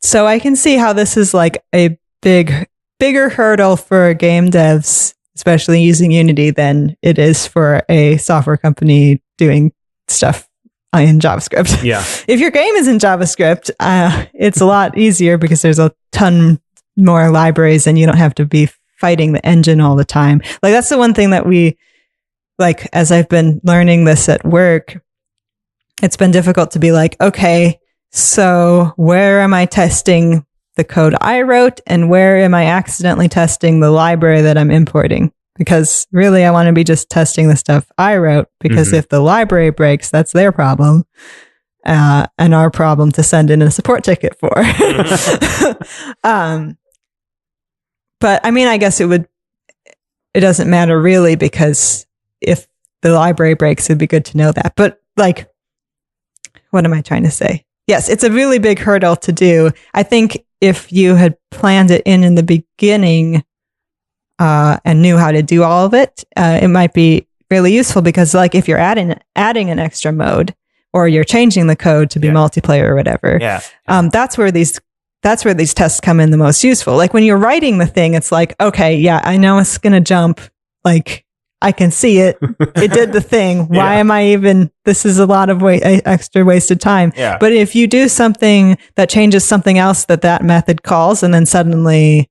So I can see how this is like a bigger hurdle for game devs, especially using Unity, than it is for a software company doing stuff in JavaScript. Yeah. If your game is in JavaScript, it's a lot easier because there's a ton more libraries and you don't have to be fighting the engine all the time. Like that's the one thing that we, like, as I've been learning this at work, it's been difficult to be like, okay, so where am I testing the code I wrote and where am I accidentally testing the library that I'm importing? Because really I want to be just testing the stuff I wrote, because if the library breaks, that's their problem. And our problem to send in a support ticket for. But I mean, I guess it doesn't matter really, because if the library breaks, it'd be good to know that. But like, what am I trying to say? Yes, it's a really big hurdle to do. I think if you had planned it in the beginning and knew how to do all of it, it might be really useful, because like if you're adding an extra mode or you're changing the code to be multiplayer or whatever, that's where these tests come in the most useful. Like when you're writing the thing, it's like, okay, yeah, I know it's going to jump. Like I can see it. It did the thing. Why am I even, this is a lot of extra wasted time. Yeah. But if you do something that changes something else that method calls, and then suddenly,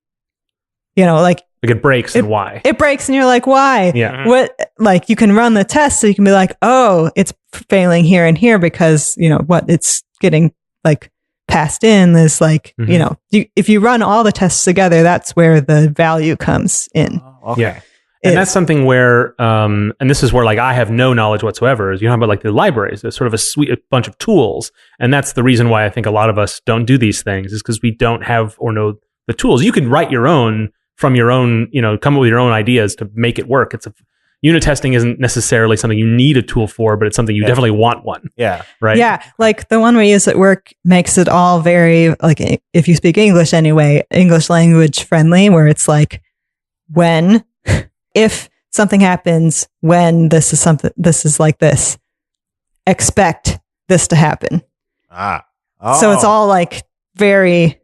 like it breaks, and why? It breaks and you're like, why? Yeah. What, like you can run the test so you can be like, oh, it's failing here and here because, what it's getting like passed in is like, if you run all the tests together, that's where the value comes in. Oh, okay. Yeah. And that's something where, and this is where like I have no knowledge whatsoever, is about like the libraries. There's sort of a bunch of tools. And that's the reason why I think a lot of us don't do these things, is because we don't have or know the tools. You can write your own from your own, come up with your own ideas to make it work. Unit testing isn't necessarily something you need a tool for, but it's something you definitely want one. Yeah. Right. Yeah. Like the one we use at work makes it all very, like, if you speak English anyway, English language friendly, where it's like, if something happens, when this is like this, expect this to happen. So it's all like very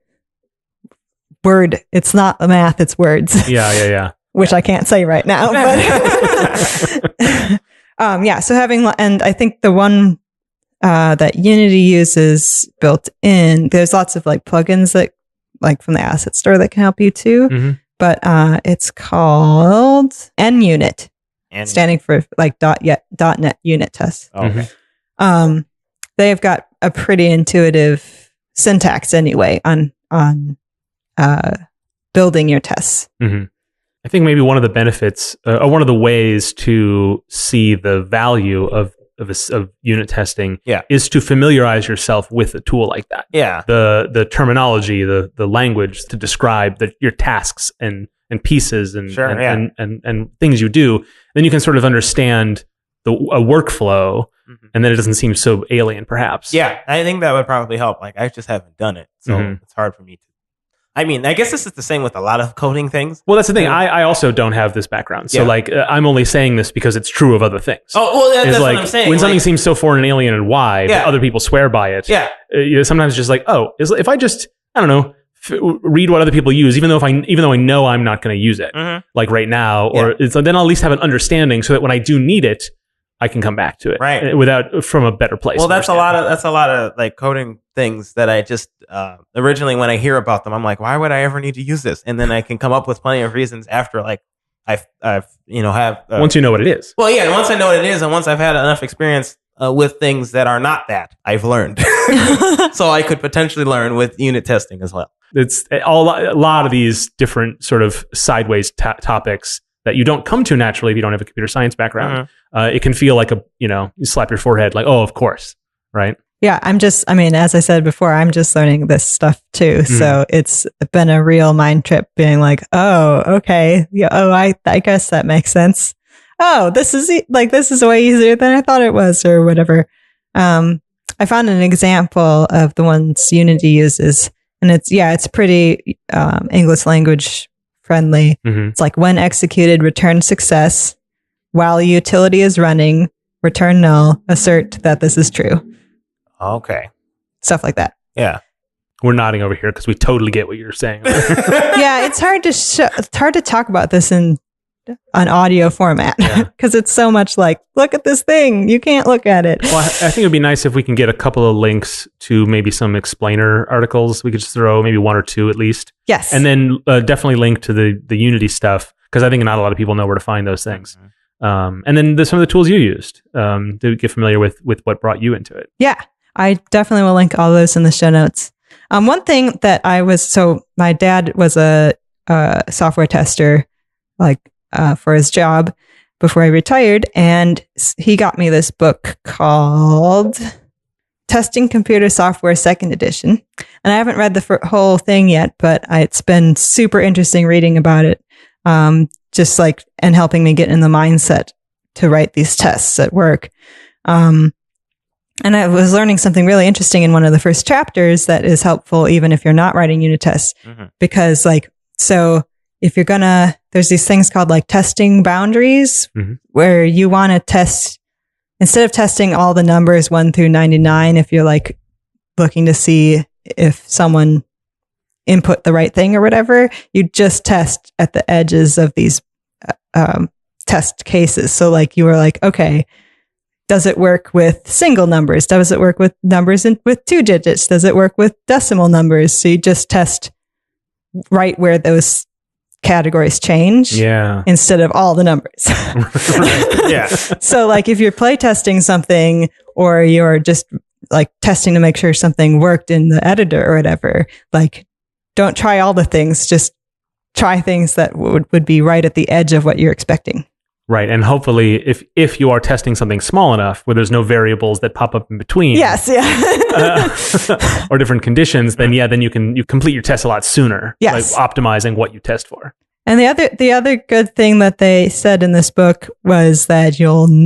word. It's not a math, it's words. Yeah. Which I can't say right now. But so and I think the one that Unity uses built in, there's lots of like plugins that like from the asset store that can help you too. But it's called NUnit, standing for like .NET unit tests. Okay. They've got a pretty intuitive syntax anyway on building your tests. I think maybe one of the benefits, or one of the ways to see the value of unit testing is to familiarize yourself with a tool like that. Yeah. The terminology, the language to describe your tasks and pieces and things you do. Then you can sort of understand a workflow, and then it doesn't seem so alien, perhaps. Yeah, I think that would probably help. Like I just haven't done it, so it's hard for me to. I mean, I guess this is the same with a lot of coding things. Well, that's the thing. I also don't have this background. So, I'm only saying this because it's true of other things. Oh, well, that's like, what I'm saying. When something seems so foreign and alien and why, but other people swear by it, sometimes it's just like, oh, if I just, I don't know, read what other people use, even though I know I'm not going to use it, like right now, or then I'll at least have an understanding so that when I do need it, I can come back to it, right? From a better place. Well, that's a lot of like coding things that I just originally, when I hear about them, I'm like, why would I ever need to use this? And then I can come up with plenty of reasons after, like I've once you know what it is. Well, yeah, once I know what it is, and once I've had enough experience with things that are not that, I've learned, so I could potentially learn with unit testing as well. It's a lot of these different sort of sideways topics that you don't come to naturally if you don't have a computer science background. It can feel like you slap your forehead like, oh, of course, right? Yeah, as I said before, I'm just learning this stuff too. So it's been a real mind trip being like, oh, okay. Yeah, oh, I guess that makes sense. Oh, this is way easier than I thought it was or whatever. I found an example of the ones Unity uses, and it's pretty English language friendly. It's like when executed, return success. While utility is running, return null, assert that this is true. Okay. Stuff like that. Yeah. We're nodding over here because we totally get what you're saying. Yeah, it's hard to talk about this in an audio format because it's so much like, look at this thing. You can't look at it. Well, I think it'd be nice if we can get a couple of links to maybe some explainer articles. We could just throw maybe one or two at least. Yes. And then definitely link to the Unity stuff because I think not a lot of people know where to find those things. And then some of the tools you used to get familiar with what brought you into it. Yeah. I definitely will link all those in the show notes. One thing that my dad was a software tester, for his job before he retired, and he got me this book called Testing Computer Software Second Edition. And I haven't read the whole thing yet, but it's been super interesting reading about it, and helping me get in the mindset to write these tests at work. And I was learning something really interesting in one of the first chapters that is helpful even if you're not writing unit tests. Because if you're there's these things called testing boundaries where you want to test, instead of testing all the numbers 1 through 99, if you're looking to see if someone input the right thing or whatever, you just test at the edges of these test cases. So you were okay, does it work with single numbers? Does it work with numbers with 2 digits? Does it work with decimal numbers? So you just test right where those categories change instead of all the numbers. Yeah. So if you're play testing something or you're just testing to make sure something worked in the editor or whatever, don't try all the things, just try things that would be right at the edge of what you're expecting. Right, and hopefully, if you are testing something small enough where there's no variables that pop up in between, or different conditions, then you complete your test a lot sooner. Yes, optimizing what you test for. And the other good thing that they said in this book was that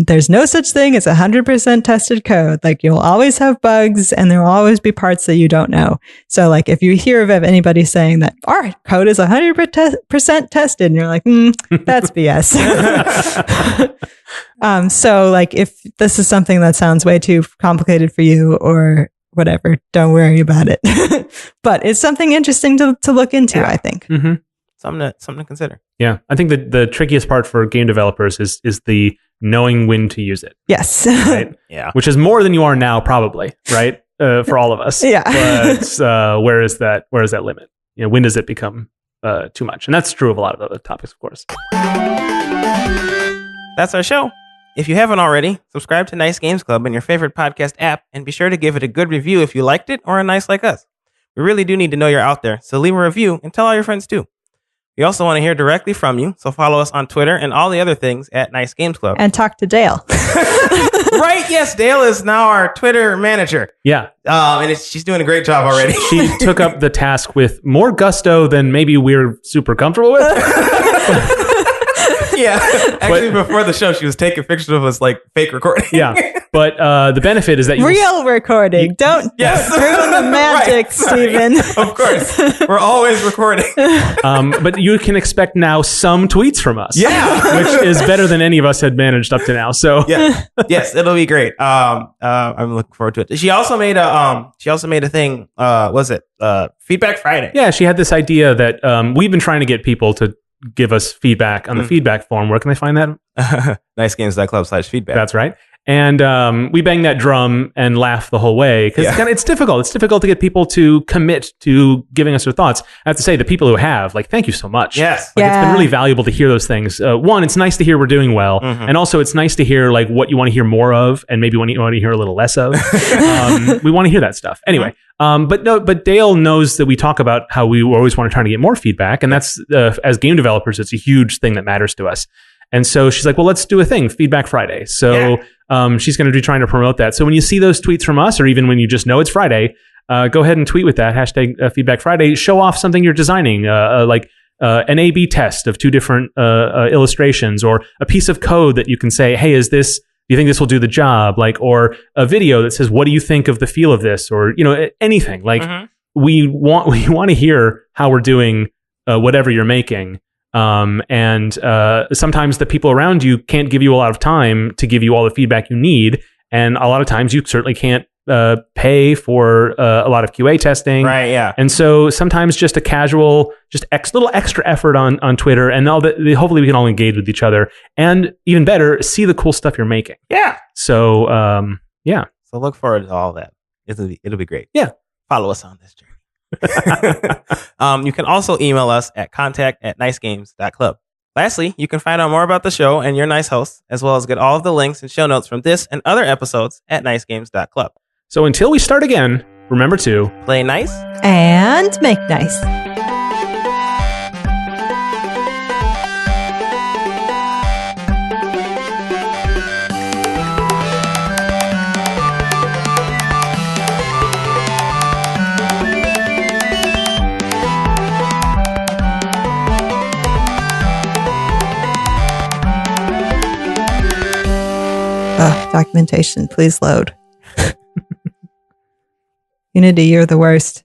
there's no such thing as 100% tested code. You'll always have bugs, and there will always be parts that you don't know. So if you hear of anybody saying that our code is 100% tested, and you're like, that's BS. So if this is something that sounds way too complicated for you or whatever, don't worry about it. But it's something interesting to look into, I think. Mm-hmm. Something to consider. Yeah, I think that the trickiest part for game developers is the knowing when to use it. Yes. Right? Yeah. Which is more than you are now, probably, right? For all of us. Yeah. But where is that limit? When does it become too much? And that's true of a lot of other topics, of course. That's our show. If you haven't already, subscribe to Nice Games Club in your favorite podcast app, and be sure to give it a good review if you liked it or are nice like us. We really do need to know you're out there, so leave a review and tell all your friends too. We also want to hear directly from you, so follow us on Twitter and all the other things at Nice Games Club. And talk to Dale. Right, yes, Dale is now our Twitter manager. Yeah. And she's doing a great job already. She took up the task with more gusto than maybe we're super comfortable with. Yeah. Actually, before the show, she was taking pictures of us fake recording. Yeah. But the benefit is that real recording. Don't ruin the magic, Stephen. Of course. We're always recording. But you can expect now some tweets from us. Yeah. Which is better than any of us had managed up to now. So yeah. Yes, it'll be great. I'm looking forward to it. She also made a thing, Feedback Friday. Yeah, she had this idea that we've been trying to get people to give us feedback on the feedback form. Where can they find that? Nicegames.club/feedback. That's right. And we bang that drum and laugh the whole way because it's difficult. It's difficult to get people to commit to giving us their thoughts. I have to say, the people who have, like, thank you so much. Yes. Like, it's been really valuable to hear those things. One, it's nice to hear we're doing well. And also, it's nice to hear, like, what you want to hear more of and maybe what you want to hear a little less of. We want to hear that stuff. Anyway. But Dale knows that we talk about how we always want to try to get more feedback. And that's, as game developers, it's a huge thing that matters to us. And so she's like, well, let's do a thing, Feedback Friday. So she's going to be trying to promote that. So when you see those tweets from us, or even when you just know it's Friday, go ahead and tweet with that hashtag Feedback Friday. Show off something you're designing, like an A/B test of 2 different illustrations, or a piece of code that you can say, hey, do you think this will do the job? Like, or a video that says, what do you think of the feel of this? Or, anything. Like, we want to hear how we're doing whatever you're making. And sometimes the people around you can't give you a lot of time to give you all the feedback you need. And a lot of times you certainly can't pay for a lot of QA testing. Right, yeah. And so sometimes just a casual, little extra effort on Twitter, and hopefully we can all engage with each other. And even better, see the cool stuff you're making. Yeah. So, So look forward to all that. It'll be great. Yeah. Follow us on this journey. You can also email us at contact@nicegames.club. Lastly, you can find out more about the show and your nice hosts, as well as get all of the links and show notes from this and other episodes at nicegames.club. So until we start again, remember to play nice and make nice. Documentation, please load. Unity, you're the worst.